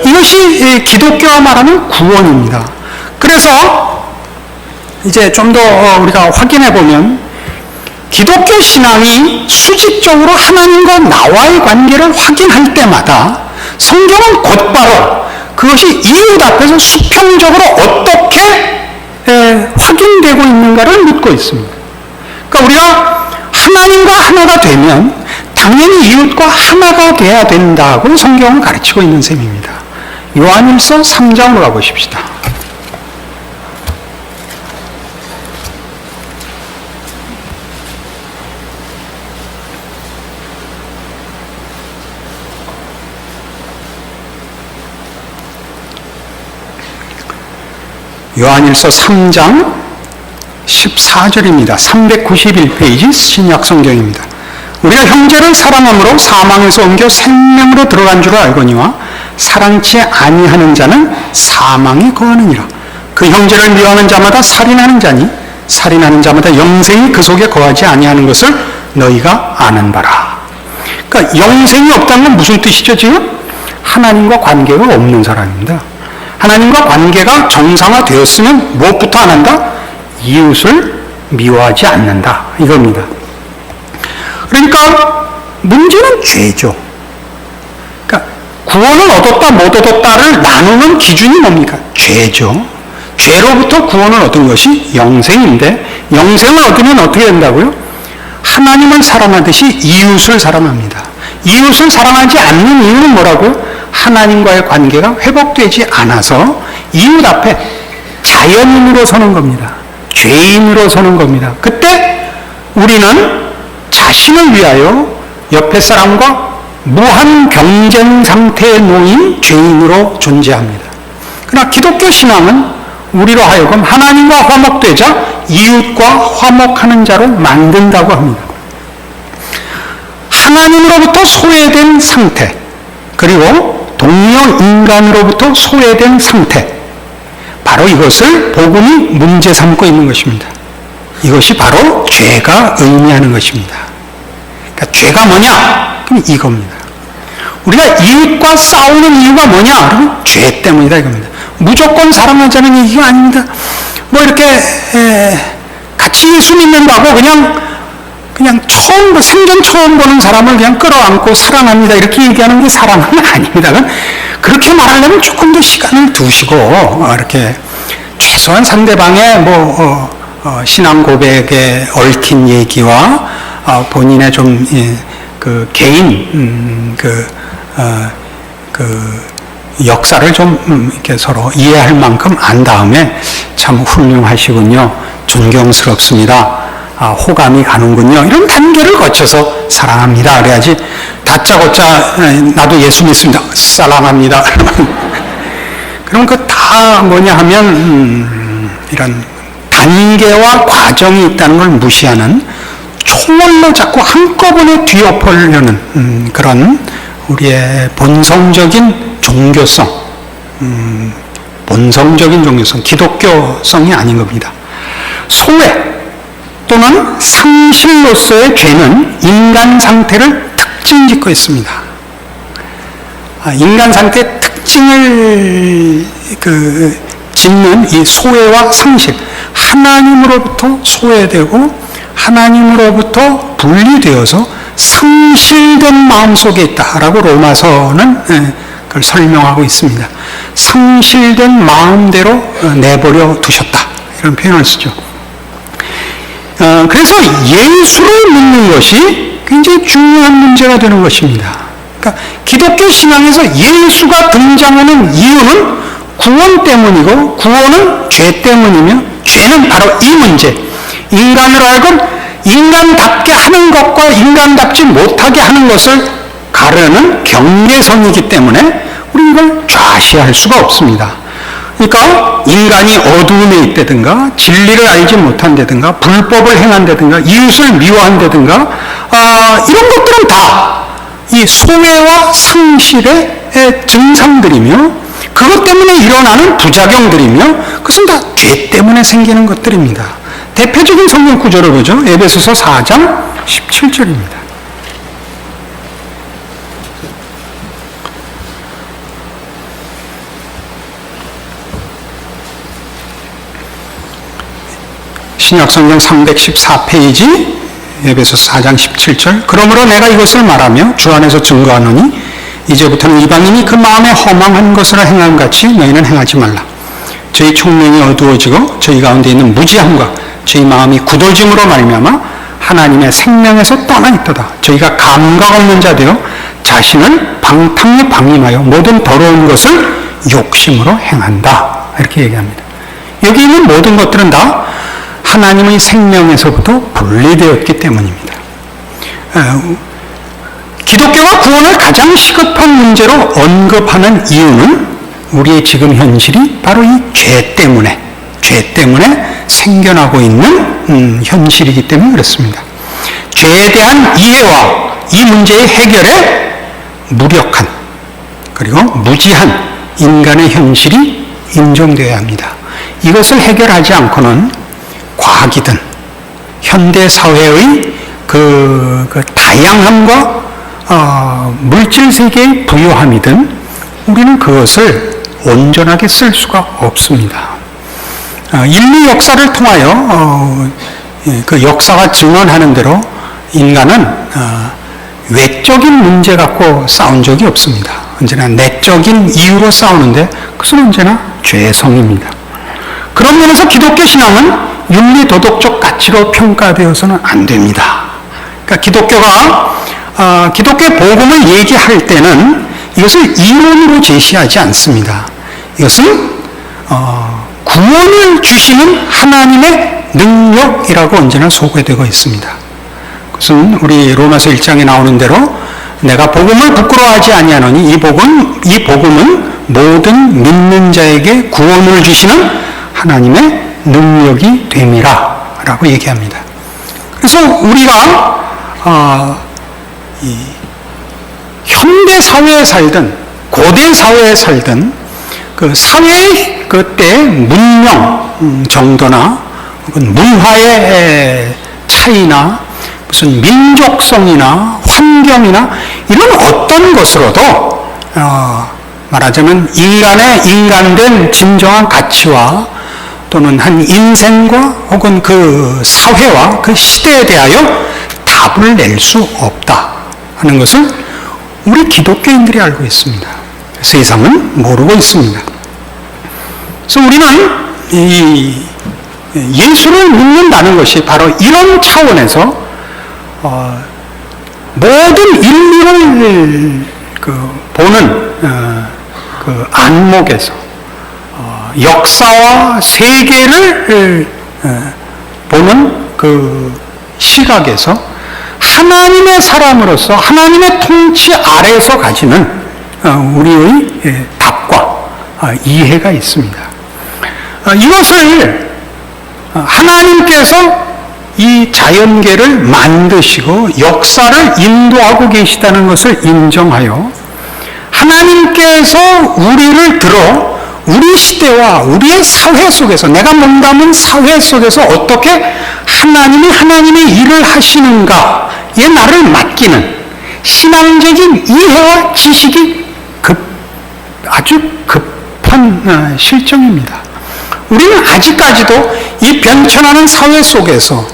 S1: 이것이 기독교가 말하는 구원입니다. 그래서 이제 좀 더 우리가 확인해 보면 기독교 신앙이 수직적으로 하나님과 나와의 관계를 확인할 때마다 성경은 곧바로 그것이 이웃 앞에서 수평적으로 어떻게 확인되고 있는가를 묻고 있습니다. 그러니까 우리가 하나님과 하나가 되면 당연히 이웃과 하나가 돼야 된다고 성경은 가르치고 있는 셈입니다. 요한일서 3장으로 가보십시다. 요한일서 3장 14절입니다. 391페이지 신약 성경입니다. 우리가 형제를 사랑함으로 사망에서 옮겨 생명으로 들어간 줄 알거니와 사랑치 아니하는 자는 사망에 거하느니라. 그 형제를 미워하는 자마다 살인하는 자니 살인하는 자마다 영생이 그 속에 거하지 아니하는 것을 너희가 아는 바라. 그러니까 영생이 없다는 건 무슨 뜻이죠 지금? 하나님과 관계가 없는 사람입니다. 하나님과 관계가 정상화되었으면 무엇부터 안 한다? 이웃을 미워하지 않는다. 이겁니다. 그러니까 문제는 죄죠. 그러니까 구원을 얻었다 못 얻었다를 나누는 기준이 뭡니까? 죄죠. 죄로부터 구원을 얻은 것이 영생인데 영생을 얻으면 어떻게 된다고요? 하나님을 사랑하듯이 이웃을 사랑합니다. 이웃을 사랑하지 않는 이유는 뭐라고요? 하나님과의 관계가 회복되지 않아서 이웃 앞에 자연인으로 서는 겁니다. 죄인으로 서는 겁니다. 그때 우리는 자신을 위하여 옆에 사람과 무한 경쟁 상태에 놓인 죄인으로 존재합니다. 그러나 기독교 신앙은 우리로 하여금 하나님과 화목되자 이웃과 화목하는 자로 만든다고 합니다. 하나님으로부터 소외된 상태, 그리고 동료 인간으로부터 소외된 상태, 바로 이것을 복음이 문제 삼고 있는 것입니다. 이것이 바로 죄가 의미하는 것입니다. 그러니까 죄가 뭐냐? 그럼 이겁니다. 우리가 이웃과 싸우는 이유가 뭐냐? 그러면 죄 때문이다 이겁니다. 무조건 사랑하자는 얘기가 아닙니다. 뭐 이렇게 같이 예수 믿는다고 그냥 생전 처음 보는 사람을 그냥 끌어안고 사랑합니다 이렇게 얘기하는 게 사랑은 아닙니다. 그렇게 말하려면 조금 더 시간을 두시고 이렇게 최소한 상대방의 신앙 고백에 얽힌 얘기와 본인의 좀 그 개인 역사를 좀 이렇게 서로 이해할 만큼 안 다음에 참 훌륭하시군요. 존경스럽습니다. 호감이 가는군요. 이런 단계를 거쳐서 사랑합니다. 그래야지 다짜고짜 나도 예수 믿습니다. 사랑합니다. 그럼 그 다 뭐냐 하면 이런 단계와 과정이 있다는 걸 무시하는 총알로 자꾸 한꺼번에 뒤엎으려는 그런 우리의 본성적인 종교성, 기독교성이 아닌 겁니다. 소외 또는 상실로서의 죄는 인간 상태를 특징짓고 있습니다. 인간 상태의 특징을 짓는 이 소외와 상실, 하나님으로부터 소외되고 하나님으로부터 분리되어서 상실된 마음속에 있다라고 로마서는 그걸 설명하고 있습니다. 상실된 마음대로 내버려 두셨다 이런 표현을 쓰죠. 그래서 예수를 믿는 것이 굉장히 중요한 문제가 되는 것입니다. 그러니까 기독교 신앙에서 예수가 등장하는 이유는 구원 때문이고 구원은 죄 때문이며 죄는 바로 이 문제, 인간을 하여금 인간답게 하는 것과 인간답지 못하게 하는 것을 가르는 경계선이기 때문에 우리 이걸 좌시할 수가 없습니다. 그러니까 인간이 어두움에 있다든가 진리를 알지 못한다든가 불법을 행한다든가 이웃을 미워한다든가 이런 것들은 다 이 소외와 상실의 증상들이며 그것 때문에 일어나는 부작용들이며 그것은 다 죄 때문에 생기는 것들입니다. 대표적인 성경 구절을 보죠. 에베소서 4장 17절입니다. 신약성경 314페이지 에베소서 4장 17절. 그러므로 내가 이것을 말하며 주 안에서 증거하노니 이제부터는 이방인이 그 마음에 허망한 것을 행함 같이 너희는 행하지 말라. 저희 총명이 어두워지고 저희 가운데 있는 무지함과 저희 마음이 굳어짐으로 말미암아 하나님의 생명에서 떠나 있도다. 저희가 감각 없는 자 되어 자신을 방탕에 방임하여 모든 더러운 것을 욕심으로 행한다. 이렇게 얘기합니다. 여기 있는 모든 것들은 다 하나님의 생명에서부터 분리되었기 때문입니다. 기독교가 구원을 가장 시급한 문제로 언급하는 이유는 우리의 지금 현실이 바로 이 죄 때문에 생겨나고 있는 현실이기 때문에 그렇습니다. 죄에 대한 이해와 이 문제의 해결에 무력한 그리고 무지한 인간의 현실이 인정되어야 합니다. 이것을 해결하지 않고는 과학이든 현대 사회의 그 다양함과 물질 세계의 부유함이든 우리는 그것을 온전하게 쓸 수가 없습니다. 인류 역사를 통하여 그 역사가 증언하는 대로 인간은 외적인 문제 갖고 싸운 적이 없습니다. 언제나 내적인 이유로 싸우는데 그것은 언제나 죄성입니다. 그런 면에서 기독교 신앙은 윤리 도덕적 가치로 평가되어서는 안 됩니다. 그러니까 기독교가 기독교의 복음을 얘기할 때는 이것을 이론으로 제시하지 않습니다. 이것은 구원을 주시는 하나님의 능력이라고 언제나 소개되고 있습니다. 그것은 우리 로마서 1장에 나오는 대로 내가 복음을 부끄러워하지 아니하노니 이 복음은 모든 믿는 자에게 구원을 주시는 하나님의 능력이 됨이라 라고 얘기합니다. 그래서 우리가 이 현대 사회에 살든 고대 사회에 살든 그 사회의 그때 문명 정도나 혹은 문화의 차이나 무슨 민족성이나 환경이나 이런 어떤 것으로도 말하자면 인간된 진정한 가치와 또는 한 인생과 혹은 그 사회와 그 시대에 대하여 답을 낼 수 없다 하는 것을 우리 기독교인들이 알고 있습니다. 세상은 모르고 있습니다. 그래서 우리는 이 예수를 믿는다는 것이 바로 이런 차원에서 모든 인류를 보는 그 안목에서 역사와 세계를 보는 그 시각에서 하나님의 사람으로서 하나님의 통치 아래에서 가지는 우리의 답과 이해가 있습니다. 이것을 하나님께서 이 자연계를 만드시고 역사를 인도하고 계시다는 것을 인정하여 하나님께서 우리를 들어 우리 시대와 우리의 사회 속에서 내가 몸담은 사회 속에서 어떻게 하나님의 일을 하시는가에 나를 맡기는 신앙적인 이해와 지식이 아주 급한 실정입니다. 우리는 아직까지도 이 변천하는 사회 속에서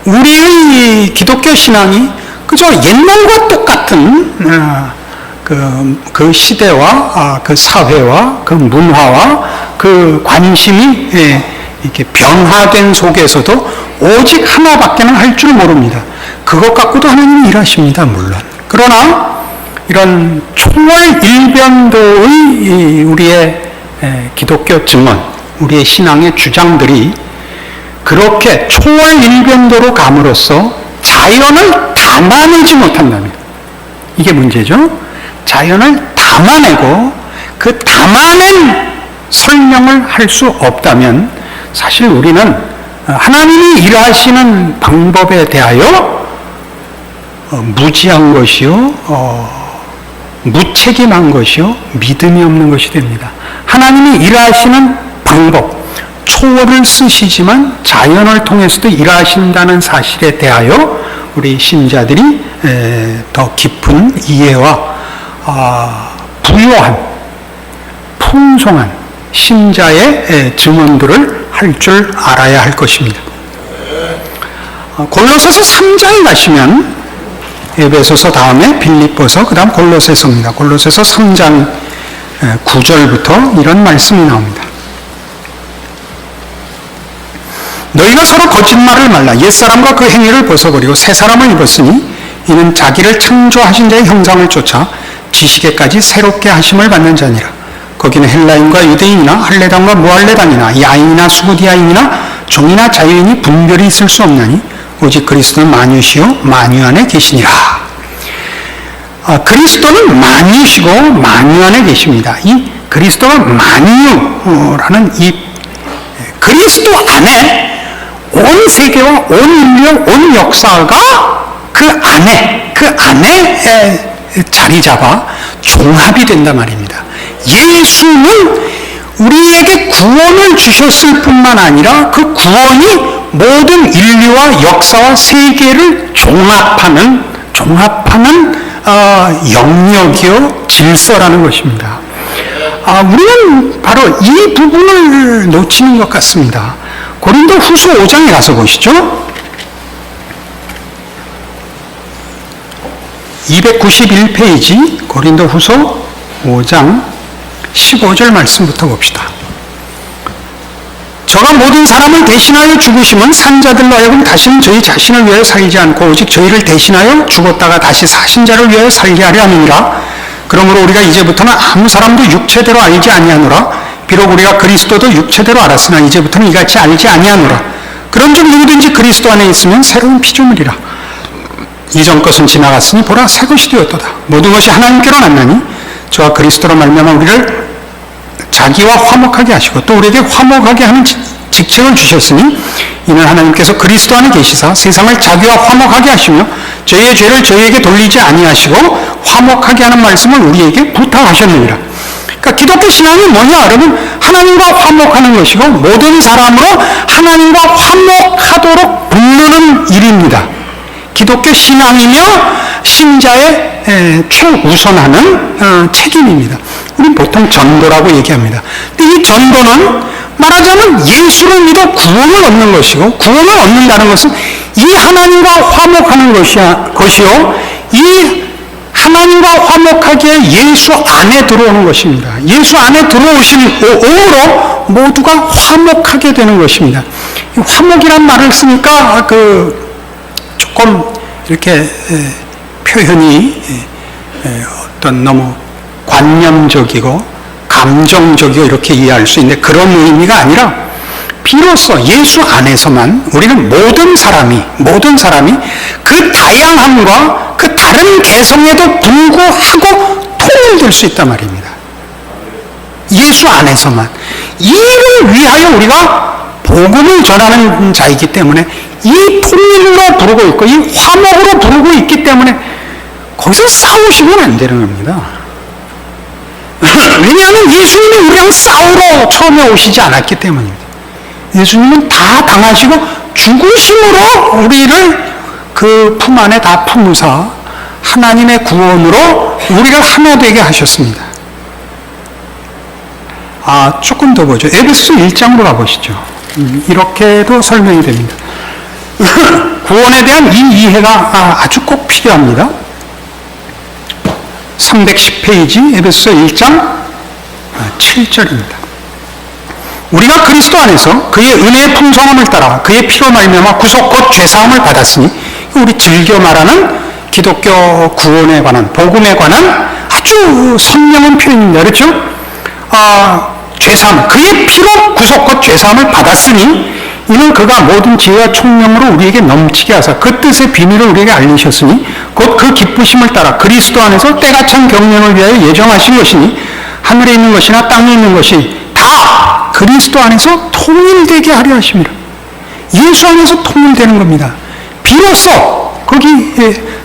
S1: 우리의 기독교 신앙이 그저 옛날과 똑같은 그 시대와 그 사회와 그 문화와 그 관심이 이렇게 변화된 속에서도 오직 하나밖에는 할 줄 모릅니다. 그것 갖고도 하나님이 일하십니다, 물론. 그러나 이런 초월 일변도의 우리의 기독교 증언, 우리의 신앙의 주장들이 그렇게 초월 일변도로 감으로써 자연을 담아내지 못한다면 이게 문제죠. 자연을 담아내고 그 담아낸 설명을 할 수 없다면 사실 우리는 하나님이 일하시는 방법에 대하여 무지한 것이요, 무책임한 것이요, 믿음이 없는 것이 됩니다. 하나님이 일하시는 방법, 초월을 쓰시지만 자연을 통해서도 일하신다는 사실에 대하여 우리 신자들이 더 깊은 이해와 부요한, 풍성한 신자의 증언들을 할 줄 알아야 할 것입니다. 골로새서 3장에 가시면 에베소서 다음에 빌립보서 그 다음 골로새서입니다. 골로새서 3장 9절부터 이런 말씀이 나옵니다. 너희가 서로 거짓말을 말라 옛사람과 그 행위를 벗어버리고 새 사람을 입었으니 이는 자기를 창조하신 자의 형상을 쫓아 지식에까지 새롭게 하심을 받는 자니라. 거기는 헬라인과 유대인이나 할레당과 무할레당이나 야인이나 수구디아인이나 종이나 자유인이 분별이 있을 수 없나니 오직 그리스도는 만유시요 만유 안에 계시니라. 그리스도는 만유시고 만유 안에 계십니다. 이 그리스도가 만유라는 이 그리스도 안에 온 세계와 온 인류와 온 역사가 그 안에 자리 잡아 종합이 된단 말입니다. 예수는 우리에게 구원을 주셨을 뿐만 아니라 그 구원이 모든 인류와 역사와 세계를 종합하는 영역이요 질서라는 것입니다. 우리는 바로 이 부분을 놓치는 것 같습니다. 고린도 후서 5장에 가서 보시죠. 291페이지 고린도 후서 5장 15절 말씀부터 봅시다. 저가 모든 사람을 대신하여 죽으심은 산자들로 하여금 다시는 저희 자신을 위하여 살지 않고 오직 저희를 대신하여 죽었다가 다시 사신 자를 위하여 살게 하려 함이니라. 그러므로 우리가 이제부터는 아무 사람도 육체대로 알지 아니하노라. 비록 우리가 그리스도도 육체대로 알았으나 이제부터는 이같이 알지 아니하노라. 그런즉 누구든지 그리스도 안에 있으면 새로운 피조물이라. 이전 것은 지나갔으니 보라 새 것이 되었도다. 모든 것이 하나님께로 났나니 저와 그리스도로 말미암아 우리를 자기와 화목하게 하시고 또 우리에게 화목하게 하는 직책을 주셨으니 이는 하나님께서 그리스도 안에 계시사 세상을 자기와 화목하게 하시며 저희의 죄를 저희에게 돌리지 아니하시고 화목하게 하는 말씀을 우리에게 부탁하셨느니라. 그러니까 기독교 신앙이 뭐냐? 여러분, 하나님과 화목하는 것이고 모든 사람으로 하나님과 화목하도록 부르는 일입니다. 기독교 신앙이며 신자의 최우선하는 책임입니다. 우리는 보통 전도라고 얘기합니다. 근데 이 전도는 말하자면 예수를 믿어 구원을 얻는 것이고, 구원을 얻는다는 것은 이 하나님과 화목하는 것이요, 이 하나님과 화목하기에 예수 안에 들어오는 것입니다. 예수 안에 들어오로 모두가 화목하게 되는 것입니다. 화목이란 말을 쓰니까 조금 이렇게 표현이 어떤 너무 관념적이고 감정적이고 이렇게 이해할 수 있는데 그런 의미가 아니라 비로소 예수 안에서만 우리는 모든 사람이 그 다양함과 그 다른 개성에도 불구하고 통일될 수 있단 말입니다. 예수 안에서만. 이를 위하여 우리가 복음을 전하는 자이기 때문에 이 통일로 부르고 있고 이 화목으로 부르고 있기 때문에 거기서 싸우시면 안 되는 겁니다. 왜냐하면 예수님이 우리랑 싸우러 처음에 오시지 않았기 때문입니다. 예수님은 다 당하시고 죽으심으로 우리를 그 품 안에 다 품으사 하나님의 구원으로 우리를 하나 되게 하셨습니다. 조금 더 보죠. 에베소 1장으로 가보시죠. 이렇게도 설명이 됩니다. 구원에 대한 이 이해가 아주 꼭 필요합니다. 310페이지 에베소 1장 7절입니다. 우리가 그리스도 안에서 그의 은혜의 풍성함을 따라 그의 피로 말미암아 구속 곧 죄사함을 받았으니 우리 즐겨 말하는 기독교 구원에 관한 복음에 관한 아주 선명한 표현입니다. 그렇죠? 죄사함, 그의 피로 구속 곧 죄사함을 받았으니 이는 그가 모든 지혜와 총명으로 우리에게 넘치게 하사 그 뜻의 비밀을 우리에게 알리셨으니 곧 그 기쁘심을 따라 그리스도 안에서 때가 찬 경륜을 위하여 예정하신 것이니 하늘에 있는 것이나 땅에 있는 것이 다 그리스도 안에서 통일되게 하려 하십니다. 예수 안에서 통일되는 겁니다. 비로소 거기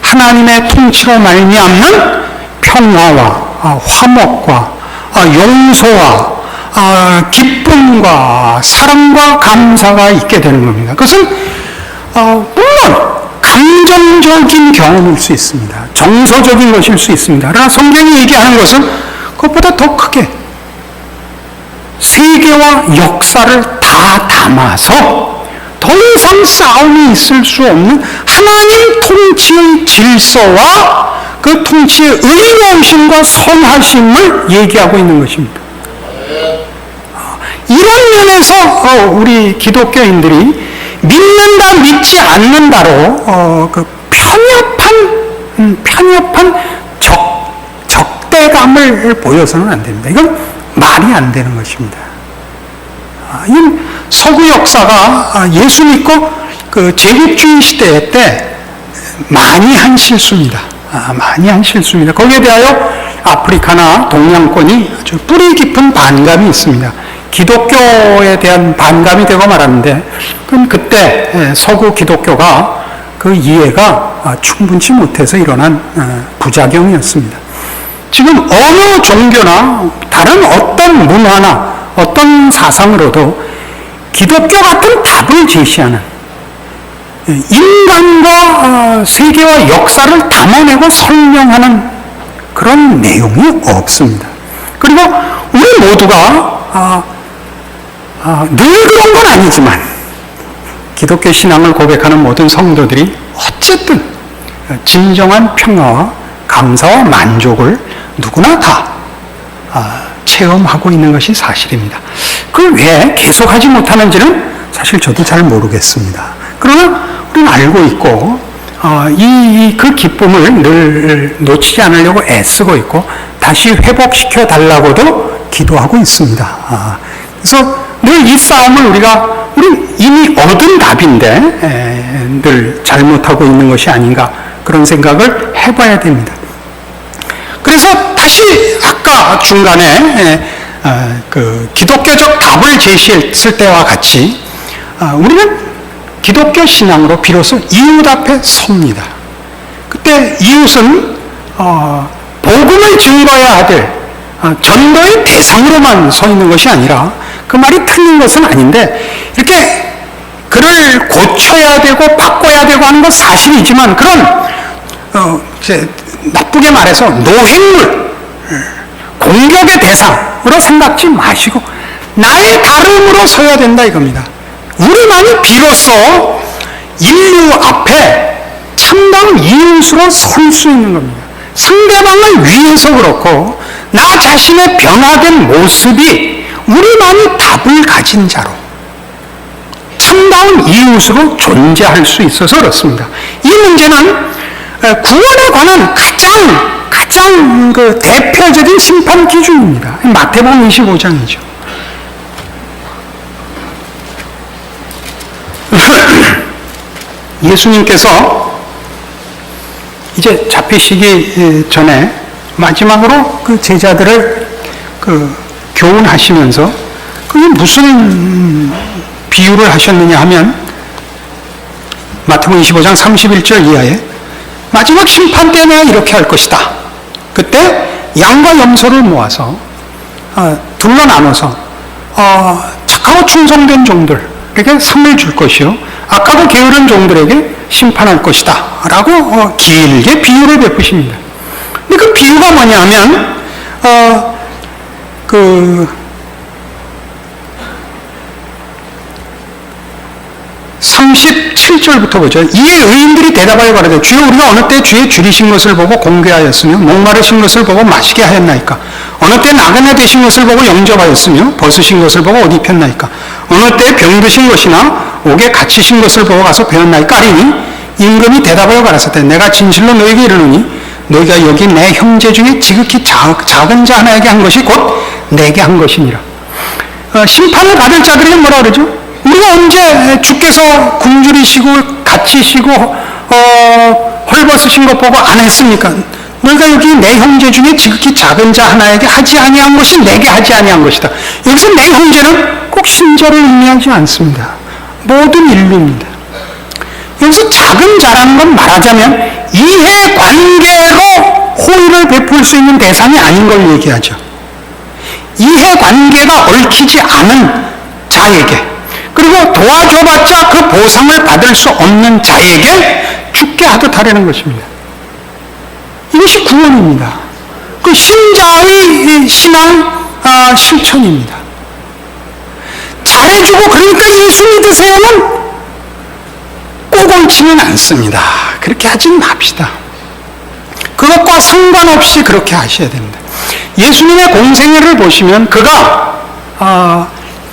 S1: 하나님의 통치로 말미암는 평화와 화목과 용서와 기쁨과 사랑과 감사가 있게 되는 겁니다. 그것은 물론 감정적인 경험일 수 있습니다. 정서적인 것일 수 있습니다. 그러나 성경이 얘기하는 것은 그것보다 더 크게 세계와 역사를 다 담아서 더 이상 싸움이 있을 수 없는 하나님 통치의 질서와 그 통치의 의로우심과 선하심을 얘기하고 있는 것입니다. 이런 면에서 우리 기독교인들이 믿는다 믿지 않는다로 그 편협한 적대감을 보여서는 안 됩니다. 이건 말이 안 되는 것입니다. 이건 서구 역사가 예수 믿고 그 제국주의 시대 때 많이 한 실수입니다. 많이 한 실수입니다. 거기에 대하여 아프리카나 동양권이 아주 뿌리 깊은 반감이 있습니다. 기독교에 대한 반감이 되고 말았는데, 그건 그때 서구 기독교가 그 이해가 충분치 못해서 일어난 부작용이었습니다. 지금 어느 종교나 다른 어떤 문화나 어떤 사상으로도 기독교 같은 답을 제시하는 인간과 세계와 역사를 담아내고 설명하는 그런 내용이 없습니다. 그리고 우리 우리 모두가 늘 그런 건 아니지만 기독교 신앙을 고백하는 모든 성도들이 어쨌든 진정한 평화와 감사와 만족을 누구나 다 체험하고 있는 것이 사실입니다. 그걸 왜 계속하지 못하는지는 사실 저도 잘 모르겠습니다. 그러나 우리는 알고 있고 그 기쁨을 늘 놓치지 않으려고 애쓰고 있고 다시 회복시켜 달라고도 기도하고 있습니다. 그래서 늘 이 싸움을 우리는 이미 얻은 답인데 늘 잘못하고 있는 것이 아닌가 그런 생각을 해봐야 됩니다. 그래서 다시 아까 중간에 그 기독교적 답을 제시했을 때와 같이 우리는 기독교 신앙으로 비로소 이웃 앞에 섭니다. 그때 이웃은 복음을 증거해야 될 전도의 대상으로만 서 있는 것이 아니라 그 말이 틀린 것은 아닌데 이렇게 그를 고쳐야 되고 바꿔야 되고 하는 건 사실이지만 그런 이제 나쁘게 말해서 노획물, 공격의 대상으로 생각지 마시고 나의 다름으로 서야 된다 이겁니다. 우리만이 비로소 인류 앞에 참다운 이웃으로 설 수 있는 겁니다. 상대방을 위해서 그렇고 나 자신의 변화된 모습이 우리만이 답을 가진 자로 참다운 이웃으로 존재할 수 있어서 그렇습니다. 이 문제는 구원에 관한 가장 그 대표적인 심판 기준입니다. 마태복음 25장이죠. 예수님께서 이제 잡히시기 전에 마지막으로 그 제자들을 교훈하시면서 그게 무슨 비유를 하셨느냐 하면 마태복음 25장 31절 이하에 마지막 심판 때 내가 이렇게 할 것이다. 그때 양과 염소를 모아서 둘로 나눠서 착하고 충성된 종들에게 상을 줄 것이요 악하고 게으른 종들에게 심판할 것이다 라고 길게 비유를 베푸십니다. 근데 그 비유가 뭐냐 하면 37절부터 보죠. 이에 의인들이 대답하여 가로되 주여 우리가 어느 때 주의 줄이신 것을 보고 공개하였으며 목마르신 것을 보고 마시게 하였나이까? 어느 때 나그네 되신 것을 보고 영접하였으며 벗으신 것을 보고 옷 입혔나이까? 어느 때 병드신 것이나 옥에 갇히신 것을 보고 가서 배웠나이까? 하리니 임금이 대답하여 가라사대 내가 진실로 너에게 이르노니 너희가 여기 내 형제 중에 지극히 작은 자 하나에게 한 것이 곧 내게 한 것이니라. 심판을 받을 자들에게 뭐라 그러죠? 우리가 언제 주께서 굶주리시고 갇히시고 헐벗으신 것 보고 안 했습니까? 너희가 여기 내 형제 중에 지극히 작은 자 하나에게 하지 아니한 것이 내게 하지 아니한 것이다. 여기서 내 형제는 꼭 신자를 의미하지 않습니다. 모든 인류입니다. 여기서 작은 자라는 건 말하자면 이해관계로 호의를 베풀 수 있는 대상이 아닌 걸 얘기하죠. 이해관계가 얽히지 않은 자에게 그리고 도와줘봤자 그 보상을 받을 수 없는 자에게 죽게 하듯 하려는 것입니다. 이것이 구원입니다. 그 신자의 신앙 실천입니다. 잘해주고 그러니까 예수 믿으세요는 꼭 옳지는 않습니다. 그렇게 하지 맙시다. 그것과 상관없이 그렇게 하셔야 됩니다. 예수님의 공생애를 보시면 그가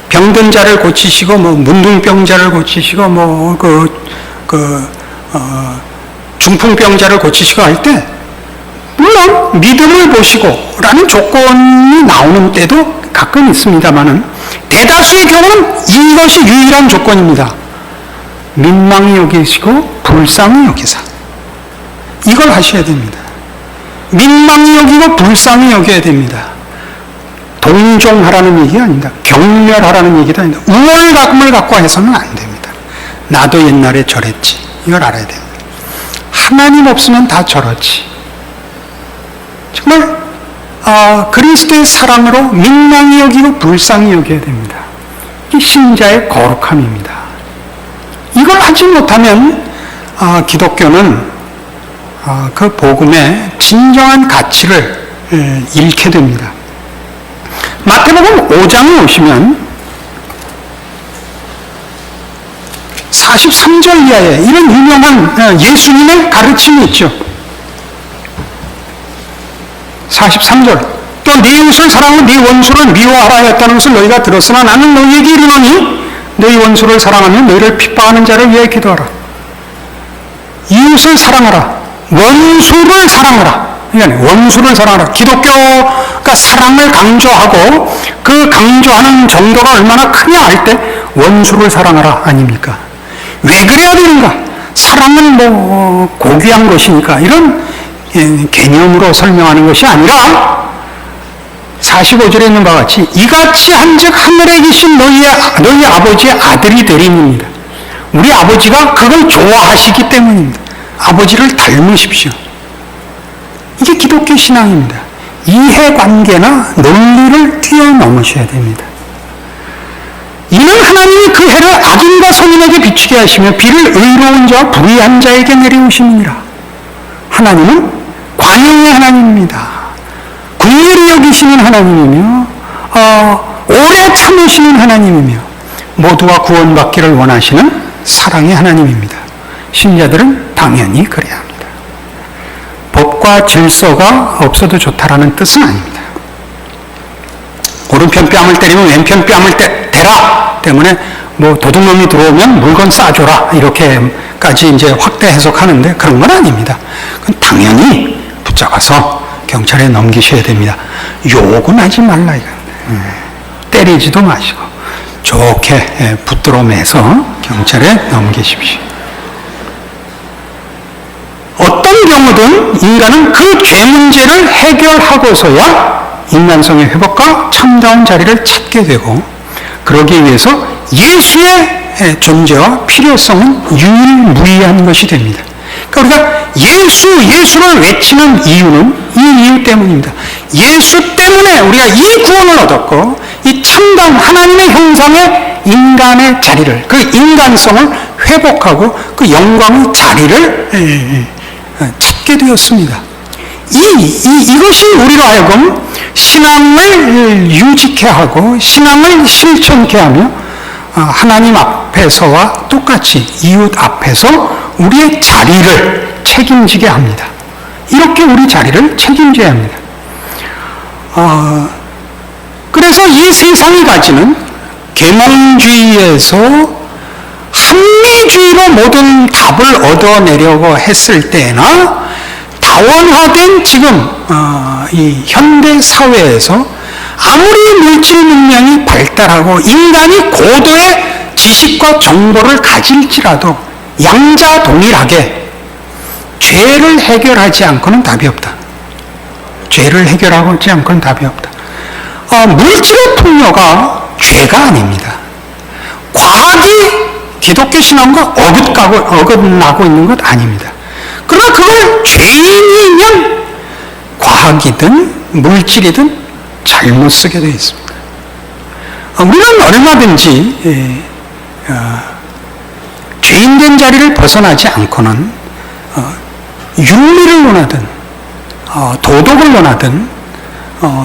S1: 병든 자를 고치시고 문둥병자를 고치시고 중풍병자를 고치시고 할 때 물론 믿음을 보시고라는 조건이 나오는 때도 가끔 있습니다만은 대다수의 경우는 이것이 유일한 조건입니다. 민망히 여기시고 불쌍히 여기사. 이걸 하셔야 됩니다. 민망히 여기고 불쌍히 여겨야 됩니다. 동정하라는 얘기가 아닙니다. 경멸하라는 얘기도 아닙니다. 우월감을 갖고 해서는 안 됩니다. 나도 옛날에 저랬지. 이걸 알아야 됩니다. 하나님 없으면 다 저렇지. 정말 그리스도의 사랑으로 민망히 여기고 불쌍히 여겨야 됩니다. 이게 신자의 거룩함입니다. 이걸 하지 못하면 기독교는 그 복음의 진정한 가치를 잃게 됩니다. 마태복음 5장에 오시면 43절 이하에 이런 유명한 예수님의 가르침이 있죠. 43절. 또 네 이웃을 사랑하고 네 원수를 미워하라 했다는 것을 너희가 들었으나 나는 너희에게 이르노니 너희 원수를 사랑하며 너희를 핍박하는 자를 위해 기도하라. 이웃을 사랑하라. 원수를 사랑하라. 그러니까 원수를 사랑하라. 기독교가 사랑을 강조하고 그 강조하는 정도가 얼마나 크냐 할 때 원수를 사랑하라 아닙니까? 왜 그래야 되는가? 사랑은 고귀한 것이니까 이런 개념으로 설명하는 것이 아니라 45절에 있는 바와 같이 이같이 한즉 하늘에 계신 너희 아버지의 아들이 되림입니다. 우리 아버지가 그걸 좋아하시기 때문입니다. 아버지를 닮으십시오. 이게 기독교 신앙입니다. 이해관계나 논리를 뛰어넘으셔야 됩니다. 이는 하나님이 그 해를 악인과 선인에게 비추게 하시며 비를 의로운 자와 불의한 자에게 내려오심이니라. 하나님은 관용의 하나님입니다. 긍휼히 여기시는 하나님이며 오래 참으시는 하나님이며 모두가 구원받기를 원하시는 사랑의 하나님입니다. 신자들은 당연히 그래야 합니다. 법과 질서가 없어도 좋다라는 뜻은 아닙니다. 오른편 뺨을 때리면 왼편 뺨을 대라 때문에 도둑놈이 들어오면 물건 싸줘라 이렇게까지 이제 확대 해석하는데 그런 건 아닙니다. 그건 당연히 붙잡아서 경찰에 넘기셔야 됩니다. 욕은 하지 말라 이거. 때리지도 마시고 좋게 붙들어 매서 경찰에 넘기십시오. 어떤 경우든 인간은 그 죄 문제를 해결하고서야 인간성의 회복과 참다운 자리를 찾게 되고 그러기 위해서 예수의 존재와 필요성은 유일무이한 것이 됩니다. 그러니까 우리가 예수를 외치는 이유는 이 이유 때문입니다. 예수 때문에 우리가 이 구원을 얻었고 이 참다운 하나님의 형상의 인간의 자리를 그 인간성을 회복하고 그 영광의 자리를 찾게 되었습니다. 이것이 우리로 하여금 신앙을 유지케 하고 신앙을 실천케 하며 하나님 앞에서와 똑같이 이웃 앞에서 우리의 자리를 책임지게 합니다. 이렇게 우리 자리를 책임져야 합니다. 그래서 이 세상이 가지는 계몽주의에서 합리주의로 모든 답을 얻어내려고 했을 때나 다원화된 지금 이 현대 사회에서 아무리 물질 문명이 발달하고 인간이 고도의 지식과 정보를 가질지라도 양자 동일하게 죄를 해결하지 않고는 답이 없다. 죄를 해결하지 않고는 답이 없다. 물질의 풍요가 죄가 아닙니다. 과학이 기독교 신앙과 어긋나고 있는 것 아닙니다. 그러나 그걸 죄인이면 과학이든 물질이든 잘못 쓰게 되어 있습니다. 우리는 얼마든지 죄인된 자리를 벗어나지 않고는 윤리를 논하든 도덕을 논하든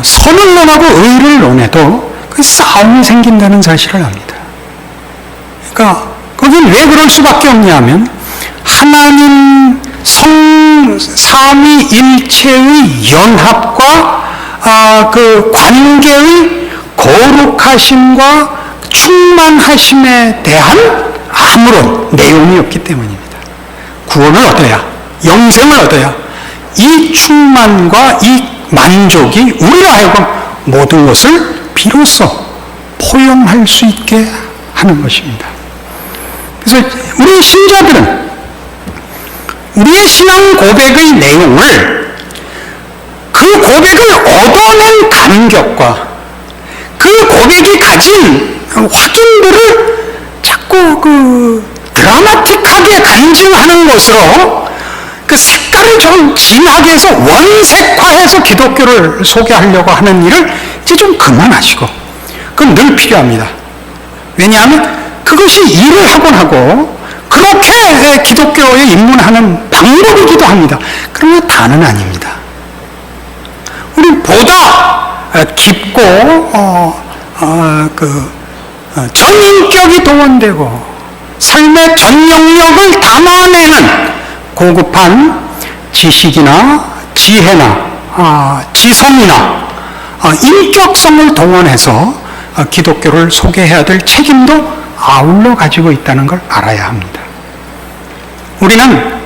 S1: 선을 논하고 의를 논해도 그 싸움이 생긴다는 사실을 압니다. 그러니까 거긴 왜 그럴 수밖에 없냐 하면 하나님 삼위일체의 연합과 그 관계의 거룩하심과 충만하심에 대한 아무런 내용이 없기 때문입니다. 구원을 얻어야, 영생을 얻어야 이 충만과 이 만족이 우리로 하여금 모든 것을 비로소 포용할 수 있게 하는 것입니다. 그래서 우리 신자들은 우리의 신앙 고백의 내용을 그 고백을 얻어낸 감격과 그 고백이 가진 확인들을 자꾸 드라마틱하게 간증하는 것으로 그 색깔을 좀 진하게 해서 원색화해서 기독교를 소개하려고 하는 일을 이제 좀 그만하시고 그건 늘 필요합니다. 왜냐하면 그것이 일을 하곤 하고 그렇게 기독교에 입문하는 방법이기도 합니다. 그러나 다는 아닙니다. 우리 보다 깊고 전인격이 동원되고 삶의 전 영역을 담아내는 고급한 지식이나 지혜나 지성이나 인격성을 동원해서 기독교를 소개해야 될 책임도 아울러 가지고 있다는 걸 알아야 합니다. 우리는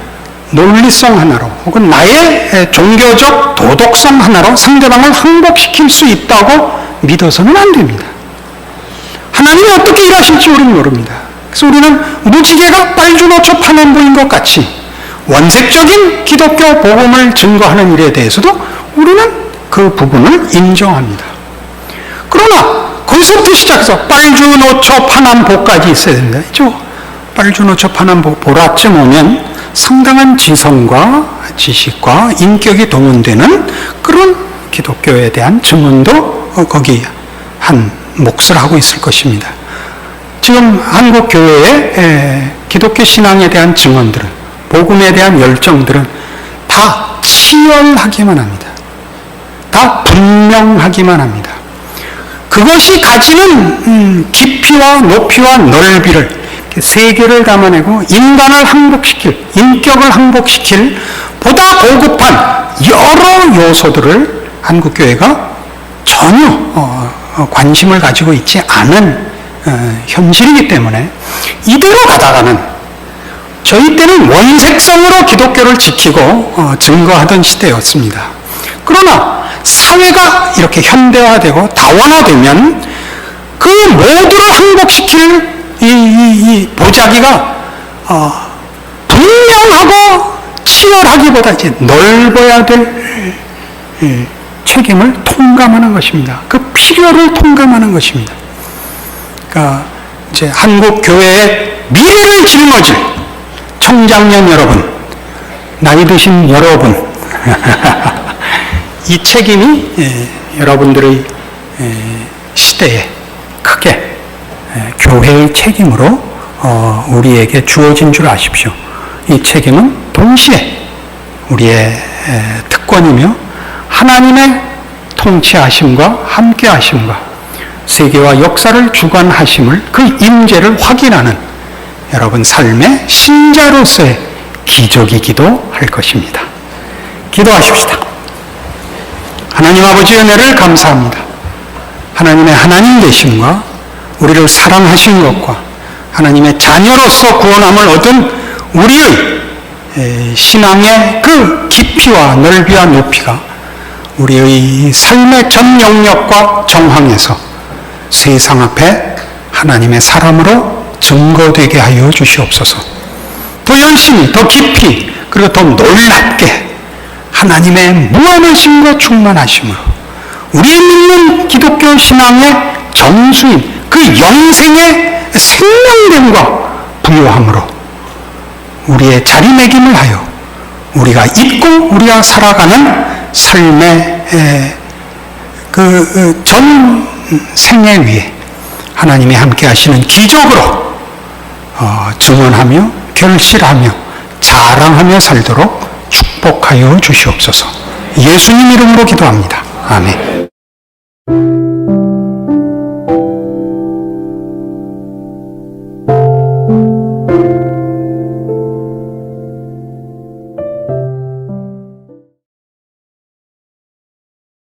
S1: 논리성 하나로 혹은 나의 종교적 도덕성 하나로 상대방을 항복시킬 수 있다고 믿어서는 안 됩니다. 하나님이 어떻게 일하실지 우리는 모릅니다. 그래서 우리는 무지개가 빨주노초 파남보인 것 같이 원색적인 기독교 복음을 증거하는 일에 대해서도 우리는 그 부분을 인정합니다. 그러나 거기서부터 시작해서 빨주노초 파남보까지 있어야 됩니다. 빨주노초 파남보 보라쯤 오면 상당한 지성과 지식과 인격이 동원되는 그런 기독교에 대한 증언도 거기 한 몫을 하고 있을 것입니다. 지금 한국 교회의 기독교 신앙에 대한 증언들은, 복음에 대한 열정들은 다 치열하기만 합니다. 다 분명하기만 합니다. 그것이 가지는 깊이와 높이와 넓이를 세계를 담아내고 인간을 항복시킬, 인격을 항복시킬 보다 고급한 여러 요소들을 한국교회가 전혀 관심을 가지고 있지 않은 현실이기 때문에 이대로 가다가는 저희 때는 원색성으로 기독교를 지키고 증거하던 시대였습니다. 그러나 사회가 이렇게 현대화되고 다원화되면 그 모두를 항복시킬 이 보자기가 분명하고 치열하기보다 이제 넓어야 될 책임을 통감하는 것입니다. 그 필요를 통감하는 것입니다. 그러니까 이제 한국 교회의 미래를 짊어질 청장년 여러분, 나이 드신 여러분, 이 책임이 여러분들의 시대에 크게 교회의 책임으로 우리에게 주어진 줄 아십시오. 이 책임은 동시에 우리의 특권이며 하나님의 통치하심과 함께하심과 세계와 역사를 주관하심을 그 임재를 확인하는 여러분 삶의 신자로서의 기적이기도 할 것입니다. 기도하십시다. 하나님 아버지의 은혜를 감사합니다. 하나님의 하나님 되심과 우리를 사랑하신 것과 하나님의 자녀로서 구원함을 얻은 우리의 신앙의 그 깊이와 넓이와 높이가 우리의 삶의 전 영역과 정황에서 세상 앞에 하나님의 사람으로 증거되게 하여 주시옵소서. 더 열심히, 더 깊이, 그리고 더 놀랍게 하나님의 무한하심과 충만하심으로 우리의 믿는 기독교 신앙의 정수인 그 영생의 생명됨과 부요함으로 우리의 자리매김을 하여 우리가 잊고 우리가 살아가는 삶의 그 전 생애 위에 하나님이 함께 하시는 기적으로 증언하며 결실하며 자랑하며 살도록 축복하여 주시옵소서. 예수님 이름으로 기도합니다. 아멘.